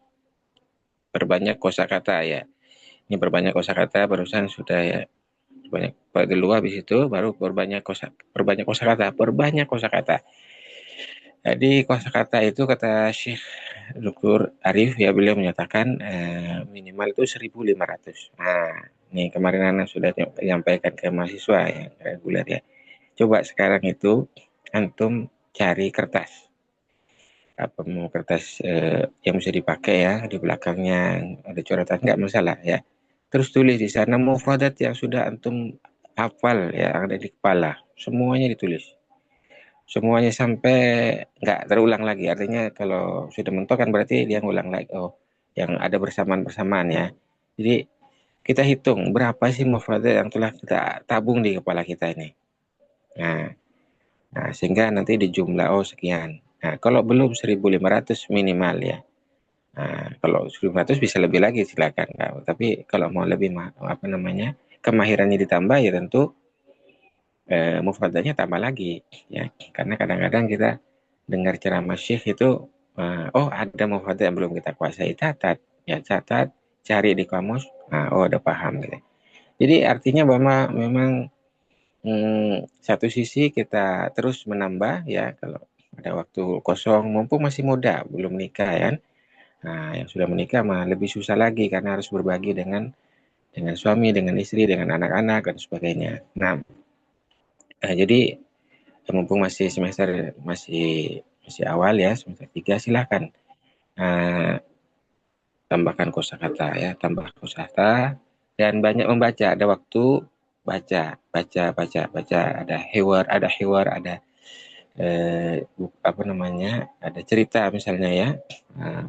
perbanyak kosakata ya. Ini perbanyak kosakata, barusan sudah ya, banyak dulu, habis itu baru perbanyak kosakata. Jadi kosakata itu kata Syekh Dr. Arif ya, beliau menyatakan minimal itu 1.500. Nah, ini kemarin anak sudah menyampaikan ke mahasiswa yang reguler ya. Coba sekarang itu antum cari kertas, apa mau kertas yang bisa dipakai ya, di belakangnya ada coretan nggak masalah ya. Terus tulis di sana mufradat yang sudah antum hafal ya, ada di kepala, semuanya ditulis, semuanya sampai nggak terulang lagi. Artinya kalau sudah mentok kan berarti dia ngulang lagi. Oh, yang ada bersamaan ya. Jadi kita hitung berapa sih mufradat yang telah kita tabung di kepala kita ini. Nah, sehingga nanti dijumlah, oh sekian. Nah, kalau belum 1.500 minimal ya. Nah, kalau 1.500 bisa lebih lagi silakan. Nah, tapi kalau mau lebih apa namanya, kemahirannya ditambah ya tentu mufradatnya tambah lagi ya. Karena kadang-kadang kita dengar ceramah syekh itu oh ada mufradat yang belum kita kuasai, catat, cari di kamus. Nah, oh udah paham gitu. Jadi artinya bahwa memang satu sisi kita terus menambah ya, kalau ada waktu kosong, mumpung masih muda, belum menikah ya. Nah, yang sudah menikah mah lebih susah lagi karena harus berbagi dengan suami, dengan istri, dengan anak-anak dan sebagainya. Nah, jadi mumpung masih semester masih awal ya, semester 3, silahkan tambahkan kosakata ya, tambah kosakata dan banyak membaca. Ada waktu baca, ada hiwar, ada apa namanya, ada cerita misalnya ya,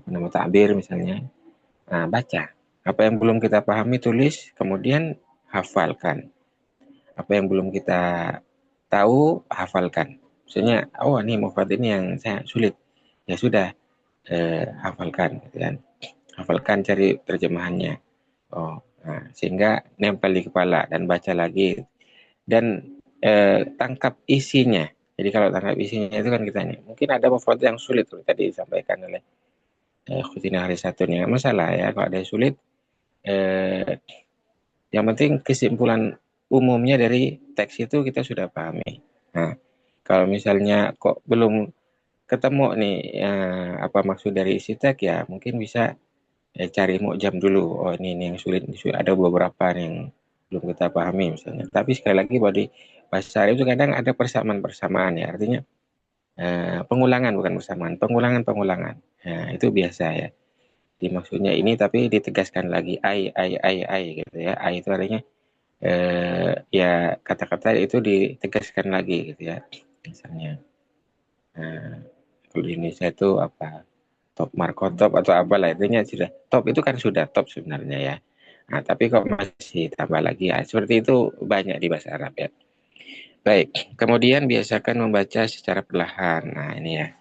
nama takbir misalnya. Nah, baca. Apa yang belum kita pahami tulis, kemudian hafalkan. Apa yang belum kita tahu, hafalkan. Maksudnya, oh ini mufrad ini yang saya sulit. Ya sudah, hafalkan. Kan? Hafalkan, cari terjemahannya. Oh, nah, sehingga nempel di kepala dan baca lagi. Dan tangkap isinya. Jadi kalau tangkap isinya itu kan kita nih, mungkin ada mufrad yang sulit tadi disampaikan oleh Khutina hari satu nih, nggak masalah ya kalau ada yang sulit. Yang penting kesimpulan umumnya dari teks itu kita sudah pahami. Nah, kalau misalnya kok belum ketemu nih apa maksud dari isi teks ya, mungkin bisa cari mu'jam dulu. Oh ini yang sulit, ada beberapa yang belum kita pahami misalnya. Tapi sekali lagi bahwa di bahasa Arab itu kadang ada persamaan-persamaan ya, artinya pengulangan bukan persamaan, pengulangan. Nah, itu biasa ya. Dimaksudnya ini tapi ditegaskan lagi ai gitu ya. Ai itu artinya ya kata-kata itu ditegaskan lagi gitu ya. Misalnya kalau di Indonesia itu apa? Top markotop atau apalah intinya sudah top itu kan sudah top sebenarnya ya. Nah, tapi kok masih tambah lagi ya. Seperti itu banyak di bahasa Arab ya. Baik, kemudian biasakan membaca secara perlahan. Nah, ini ya.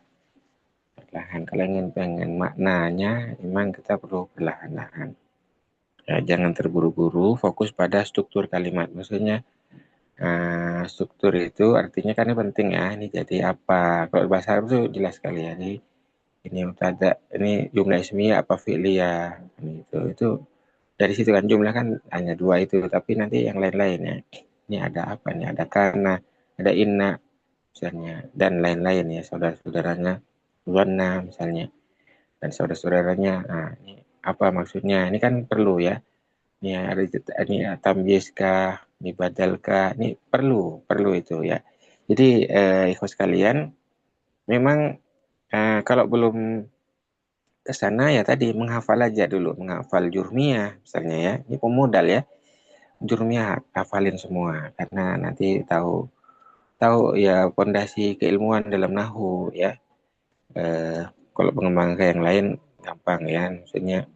Perlahan. Kalau ingin pengen maknanya, memang kita perlu perlahan-lahan. Ya, jangan terburu-buru, fokus pada struktur kalimat. Maksudnya, struktur itu artinya kan ini penting ya. Ini jadi apa? Kalau bahasa Arab itu jelas sekali ya. Ini mubtada, ini jumlah ismiyah apa fi'liyah. Itu dari situ kan jumlah kan hanya 2 itu, tapi nanti yang lain-lain ya. Ini ada apa? Ini ada karena, ada inna misalnya, dan lain-lain ya, saudara-saudaranya, dhanna misalnya, dan saudara-saudaranya. Nah, ini apa maksudnya? Ini kan perlu ya. Ini ada ini tamyiz kah, ini badal kah, ini perlu itu ya. Jadi ikhwas sekalian, memang kalau belum ke sana ya tadi menghafal aja dulu, menghafal jurmiyah misalnya ya. Ini pemodal ya. Jurmiyah hafalin semua karena nanti tahu ya pondasi keilmuan dalam nahu ya. Kalau pengembangan ke yang lain gampang ya, maksudnya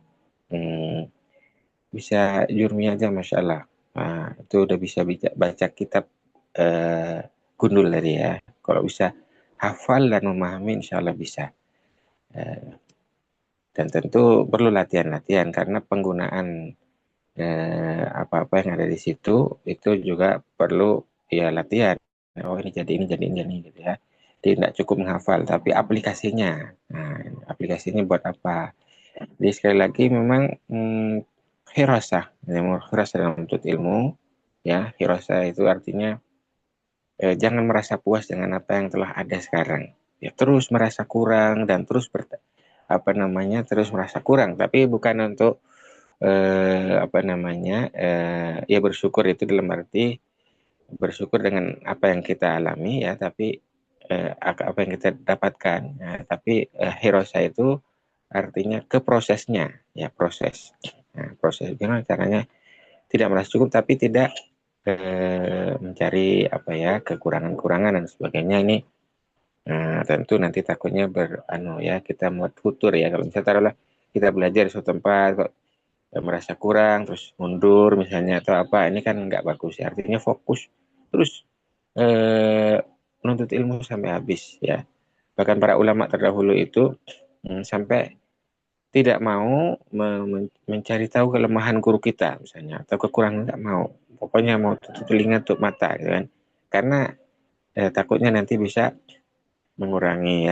bisa jurmiyah aja masya Allah. Nah, itu udah bisa baca kitab gundul tadi ya. Kalau bisa hafal dan memahami insya Allah bisa. Dan tentu perlu latihan-latihan karena penggunaan apa-apa yang ada di situ itu juga perlu ya latihan. Oh ini jadi gitu ya. Tidak cukup menghafal, tapi aplikasinya. Nah, aplikasinya buat apa? Jadi sekali lagi memang hirasah dalam menuntut ilmu. Ya, hirasah itu artinya jangan merasa puas dengan apa yang telah ada sekarang. Ya, terus merasa kurang dan terus terus merasa kurang. Tapi bukan untuk ya bersyukur itu dalam arti bersyukur dengan apa yang kita alami ya, tapi apa yang kita dapatkan. Nah, tapi hirosa itu artinya ke prosesnya ya, proses. Nah, proses gimana caranya tidak merasa cukup tapi tidak mencari apa ya kekurangan-kurangan dan sebagainya. Ini tentu nanti takutnya kita buat futur ya. Kalau misalnya taruhlah kita belajar di suatu tempat kok merasa kurang terus mundur misalnya atau apa, ini kan nggak bagus ya. Artinya fokus terus menuntut ilmu sampai habis ya. Bahkan para ulama terdahulu itu sampai tidak mau mencari tahu kelemahan guru kita misalnya atau kekurangan, nggak mau, pokoknya mau tutup telinga tutup mata gitu kan, karena takutnya nanti bisa mengurangi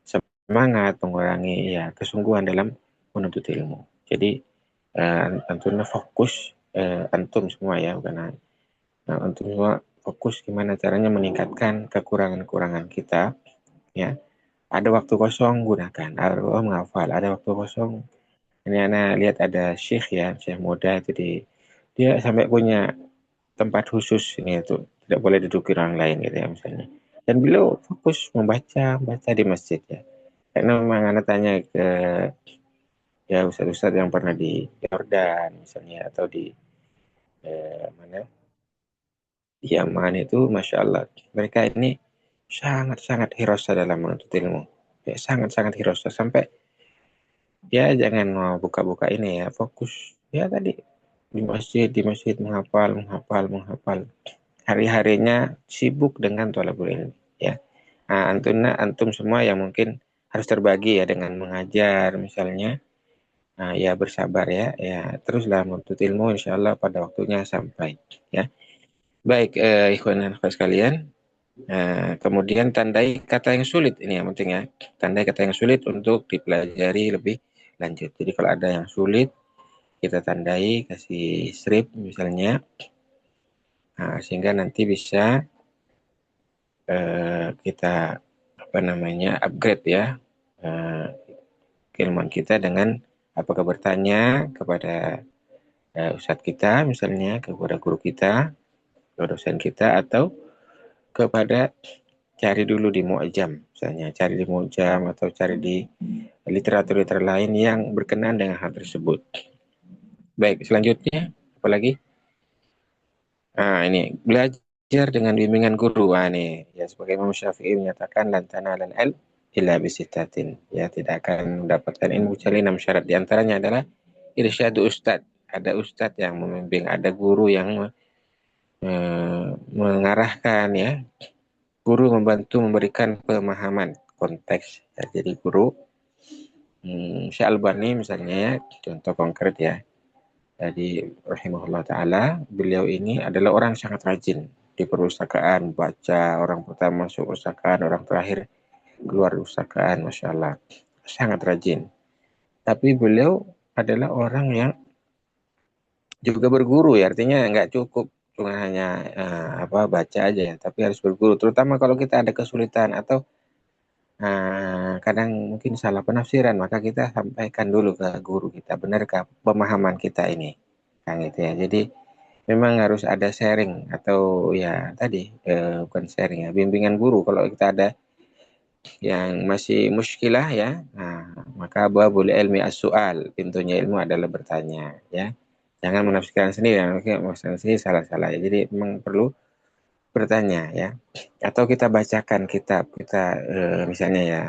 semangat, mengurangi ya kesungguhan dalam menuntut ilmu. Jadi tentunya fokus antum semua ya, bukan antum semua fokus gimana caranya meningkatkan kekurangan-kekurangan kita ya. Ada waktu kosong gunakan, menghafal. Ada waktu kosong, ini anak lihat ada syekh muda itu dia sampai punya tempat khusus ini itu tidak boleh diduduki orang lain gitu ya misalnya. Dan beliau fokus baca di masjid ya. Karena memang anak tanya ke ya ustadz-ustadz yang pernah di Yordan misalnya atau di di Yaman itu, masya Allah mereka ini sangat-sangat hirasa dalam menuntut ilmu ya, sangat-sangat hirasa sampai ya jangan mau buka-buka ini ya, fokus ya tadi di masjid menghafal hari-harinya sibuk dengan thalabul ilmi ya. Nah, antum semua yang mungkin harus terbagi ya dengan mengajar misalnya. Nah, ya bersabar ya teruslah menuntut ilmu, insyaallah pada waktunya sampai ya. Baik, ikhwan dan akhwat sekalian. Kemudian tandai kata yang sulit, ini yang penting ya. Tandai kata yang sulit untuk dipelajari lebih lanjut. Jadi kalau ada yang sulit, kita tandai, kasih strip misalnya. Nah, sehingga nanti bisa kita upgrade ya keilmuan kita dengan apakah bertanya kepada ustadz kita misalnya, kepada guru kita, dosen kita, atau kepada cari dulu di Mu'jam misalnya, cari di Mu'jam atau cari di literatur lain yang berkenan dengan hal tersebut. Baik, selanjutnya apa lagi? Ini belajar dengan bimbingan guru. Ini ya, sebagai Imam Syafi'i menyatakan lan tanalal ilm illa bisittatin. Ya, tidak akan mendapatkan ilmu kecuali 6 syarat. Di antaranya adalah irsyadu ustad. Ada ustad yang membimbing, ada guru yang mengarahkan, ya. Guru membantu memberikan pemahaman konteks. Ya, jadi guru Syekh Albani misalnya, ya, contoh konkret ya. Jadi rahimahullah ta'ala, beliau ini adalah orang sangat rajin di perpustakaan, baca, orang pertama masuk perpustakaan, orang terakhir keluar perpustakaan, Masya Allah, sangat rajin. Tapi beliau adalah orang yang juga berguru, ya, artinya nggak cukup cuma hanya baca aja ya, tapi harus berguru, terutama kalau kita ada kesulitan atau kadang mungkin salah penafsiran, maka kita sampaikan dulu ke guru kita, benarkah pemahaman kita ini, kan gitu ya. Jadi memang harus ada sharing atau ya tadi bukan sharing ya, bimbingan guru. Kalau kita ada yang masih muskilah ya, maka babul ilmi as-su'al, pintunya ilmu adalah bertanya, ya. Jangan menafsirkan sendiri, menafsirkan sendiri salah-salah ya. Jadi memang perlu bertanya ya, atau kita bacakan kitab kita, misalnya ya,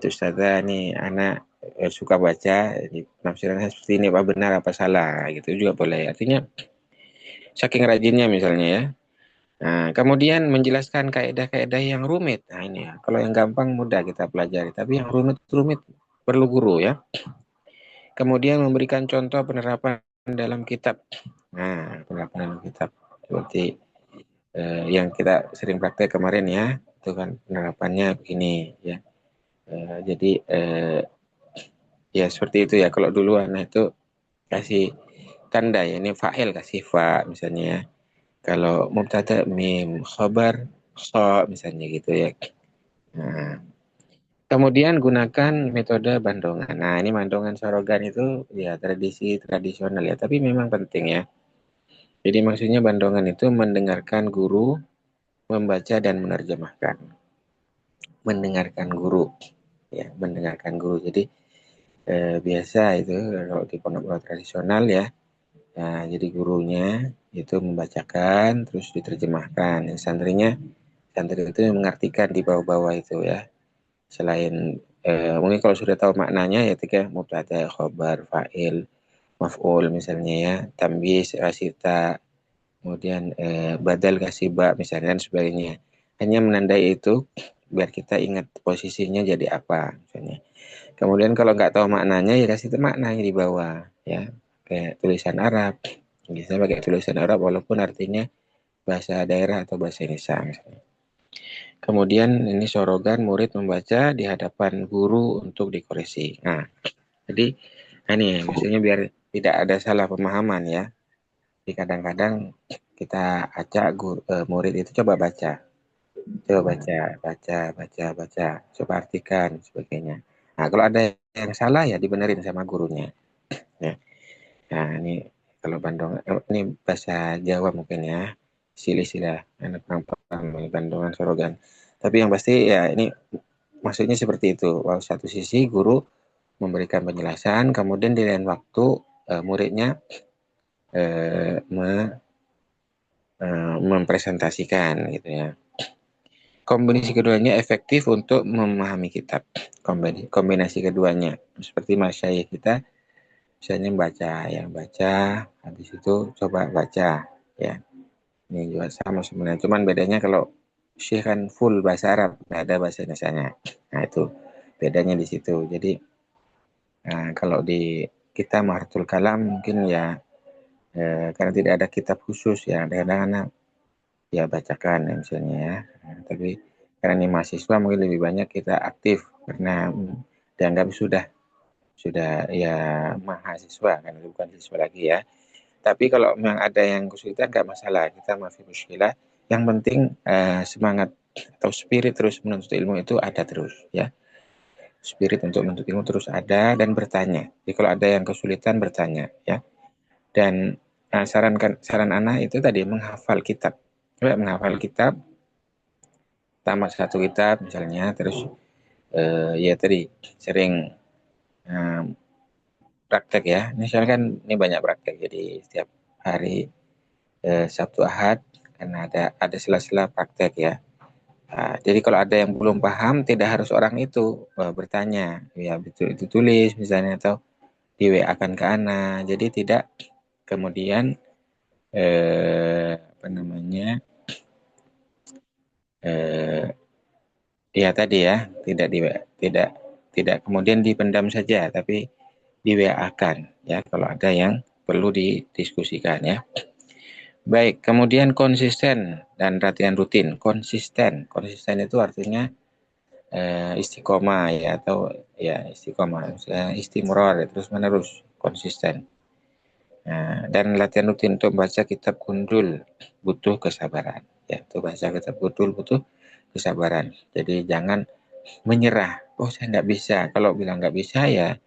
Ustazah nih anak suka baca, penafsirannya seperti ini, apa benar apa salah, gitu juga boleh. Artinya saking rajinnya misalnya ya. Nah, kemudian menjelaskan kaidah-kaidah yang rumit. Nah ini ya, kalau yang gampang mudah kita pelajari, tapi yang rumit perlu guru ya. Kemudian memberikan contoh penerapan dalam kitab. Nah, penerapan dalam kitab seperti yang kita sering praktek kemarin ya, itu kan penerapannya begini ya. Jadi ya seperti itu ya. Kalau dulu anak itu kasih tanda ya, ini fa'il kasih fa misalnya ya. Kalau mubtada mim, khabar kha misalnya gitu ya. Nah, kemudian gunakan metode bandongan. Nah, ini bandongan sorogan itu ya tradisional ya, tapi memang penting ya. Jadi maksudnya bandongan itu mendengarkan guru membaca dan menerjemahkan. Mendengarkan guru, ya, mendengarkan guru. Jadi biasa itu kalau di pondok tradisional ya. Nah, jadi gurunya itu membacakan terus diterjemahkan. Santri itu mengartikan di bawah-bawah itu ya. Selain mungkin kalau sudah tahu maknanya ya, ketika mubtada, khobar, fa'il, maf'ul misalnya ya, tamyiz, rasita, kemudian badal kasih ba misalnya dan sebagainya. Hanya menandai itu biar kita ingat posisinya jadi apa misalnya. Kemudian kalau nggak tahu maknanya ya kasih maknanya di bawah ya, kayak tulisan Arab. Bisa pakai tulisan Arab walaupun artinya bahasa daerah atau bahasa Indonesia misalnya. Kemudian ini sorogan murid membaca di hadapan guru untuk dikoreksi. Nah, jadi ini maksudnya biar tidak ada salah pemahaman ya. Jadi kadang-kadang kita ajak murid itu coba baca, coba artikan sebagainya. Nah, kalau ada yang salah ya dibenerin sama gurunya. Ya. Nah, ini kalau Bandung, ini bahasa Jawa mungkin ya, silsilah anak paham Bandungan sorogan. Tapi yang pasti ya ini maksudnya seperti itu. Wow, satu sisi guru memberikan penjelasan, kemudian di lain waktu muridnya mempresentasikan gitu ya. Kombinasi keduanya efektif untuk memahami kitab. Kombinasi keduanya seperti masyayikh kita misalnya baca, habis itu coba baca ya. Ini juga sama sebenarnya, cuman bedanya kalau syekh kan full bahasa Arab, nggak ada bahasa Indonesianya. Nah itu bedanya di situ. Jadi kalau di kita Mahartul Kalam mungkin ya karena tidak ada kitab khusus ya, kadang-kadang ya bacakan ya, misalnya ya. Tapi karena ini mahasiswa mungkin lebih banyak kita aktif karena dianggap sudah ya mahasiswa kan, bukan siswa lagi ya. Tapi kalau memang ada yang kesulitan nggak masalah, kita masih muskilah. Yang penting semangat atau spirit terus menuntut ilmu itu ada terus ya. Spirit untuk menuntut ilmu terus ada dan bertanya. Jadi kalau ada yang kesulitan bertanya ya. Dan saran anak itu tadi menghafal kitab. Menghafal kitab, tamat satu kitab misalnya, terus ya tadi sering praktek ya. Misalkan ini banyak praktek, jadi setiap hari Sabtu Ahad karena ada sela-sela praktek ya. Jadi kalau ada yang belum paham, tidak harus orang itu bertanya, ya betul itu tulis misalnya atau di WA-kan ke Ana. Jadi tidak kemudian ya tadi ya tidak kemudian dipendam saja, tapi di WA-kan ya kalau ada yang perlu didiskusikan ya. Baik, kemudian konsisten dan latihan rutin. Konsisten itu artinya istiqomah ya, atau ya istiqomah, istimror, terus menerus, konsisten. Dan latihan rutin untuk baca kitab gundul butuh kesabaran. Ya, untuk baca kitab gundul butuh kesabaran. Jadi jangan menyerah. Oh, saya nggak bisa. Kalau bilang nggak bisa ya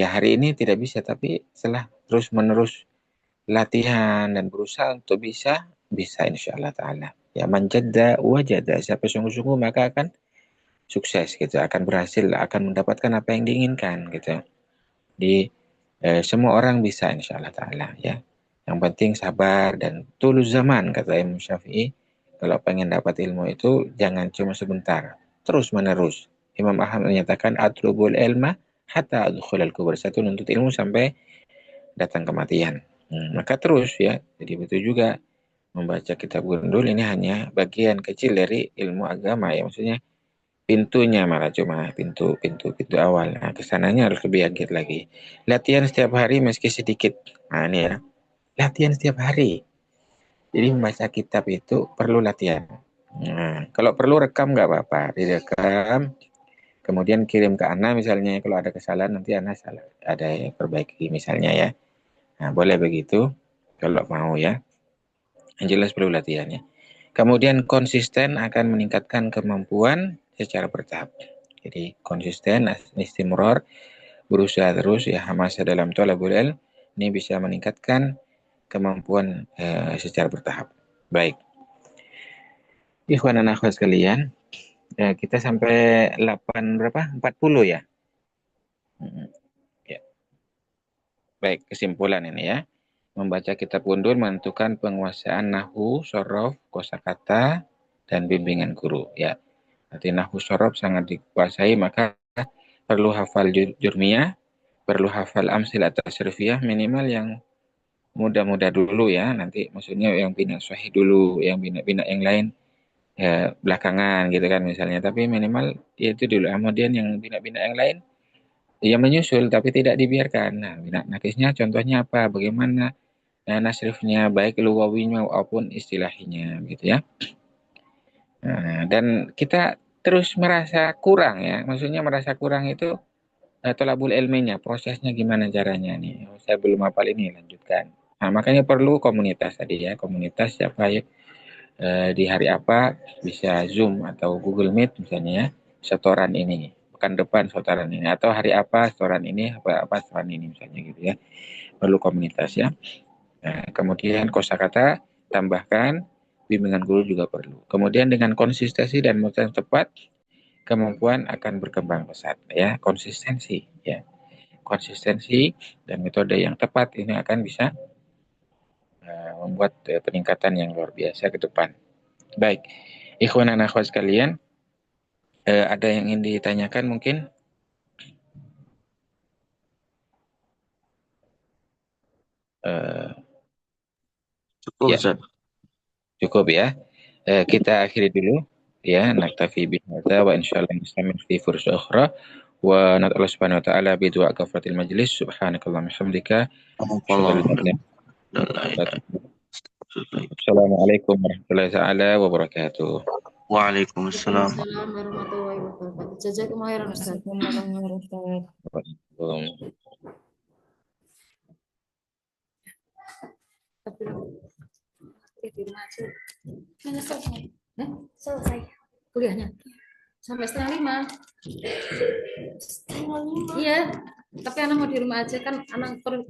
hari ini tidak bisa, tapi setelah terus menerus latihan dan berusaha untuk bisa insya Allah ta'ala. Ya, manjadda wajada. Siapa sungguh-sungguh maka akan sukses gitu, akan berhasil, akan mendapatkan apa yang diinginkan gitu. Semua orang bisa insya Allah ta'ala ya. Yang penting sabar dan tulus zaman, kata Imam Syafi'i. Kalau pengen dapat ilmu itu jangan cuma sebentar, terus menerus. Imam Ahmad menyatakan atlubul ilma hatta adkhulal kubur. Saya nuntut ilmu sampai datang kematian. Maka terus ya, jadi betul juga membaca kitab gundul ini hanya bagian kecil dari ilmu agama ya, maksudnya pintunya malah cuma pintu awal. Nah, kesananya harus lebih giat lagi. Latihan setiap hari meski sedikit. Nah ini ya, latihan setiap hari. Jadi membaca kitab itu perlu latihan. Nah, kalau perlu rekam nggak apa-apa, direkam, kemudian kirim ke Ana misalnya. Kalau ada kesalahan nanti Ana ada yang perbaiki misalnya ya. Nah, boleh begitu kalau mau ya. Yang jelas perlu latihannya. Kemudian konsisten akan meningkatkan kemampuan secara bertahap. Jadi konsisten, istimror, berusaha terus ya, hamasa dalam thalabul ilm, ini bisa meningkatkan kemampuan secara bertahap. Baik. Ikhwan dan akhwat sekalian, kita sampai 40 ya. Ya. Baik, kesimpulan ini ya. Membaca kitab gundul menentukan penguasaan nahwu, shorof, kosakata, dan bimbingan guru. Ya, arti nahwu shorof sangat dikuasai, maka perlu hafal jurmiyah, perlu hafal amsil atau tasrifiyah minimal yang mudah-mudah dulu ya. Nanti maksudnya yang bina sahih dulu, yang bina yang lain ya belakangan gitu kan misalnya. Tapi minimal itu dulu. Kemudian yang bina yang lain ya menyusul tapi tidak dibiarkan. Nah, bina nakisnya contohnya apa? Bagaimana nasrifnya, baik luwawinya maupun istilahnya gitu ya. Nah, dan kita terus merasa kurang ya, maksudnya merasa kurang itu tolabul ilminya, prosesnya gimana caranya nih, saya belum hafal ini, lanjutkan. Nah, makanya perlu komunitas tadi ya, komunitas siapa ya, di hari apa bisa Zoom atau Google Meet misalnya ya, setoran ini, pekan depan setoran ini, atau hari apa setoran ini, apa setoran ini misalnya gitu ya, perlu komunitas ya. Nah, kemudian kosakata tambahkan, bimbingan guru juga perlu. Kemudian dengan konsistensi dan metode yang tepat, kemampuan akan berkembang pesat ya. Konsistensi ya. Konsistensi dan metode yang tepat ini akan bisa membuat peningkatan yang luar biasa ke depan. Baik, ikhwan dan akhwat sekalian, ada yang ingin ditanyakan mungkin? Cukup, Ya. Ustaz. Cukup ya. Kita akhiri dulu ya, naktafi bihadza wa insyaallah nasta'in fi fursa ukhra wa nad'u Allah subhanahu wa ta'ala bi du'a kafaratil majlis subhanakallahumma hamdika Assalamualaikum warahmatullahi ta'ala wabarakatuh. Waalaikumsalam. Assalamualaikum warahmatullahi wabarakatuh. Jazakumullah khairan Ustaz. Di rumah aja. Selesai kuliahnya sampai 4:30. Iya, tapi anak mau di rumah aja kan, anak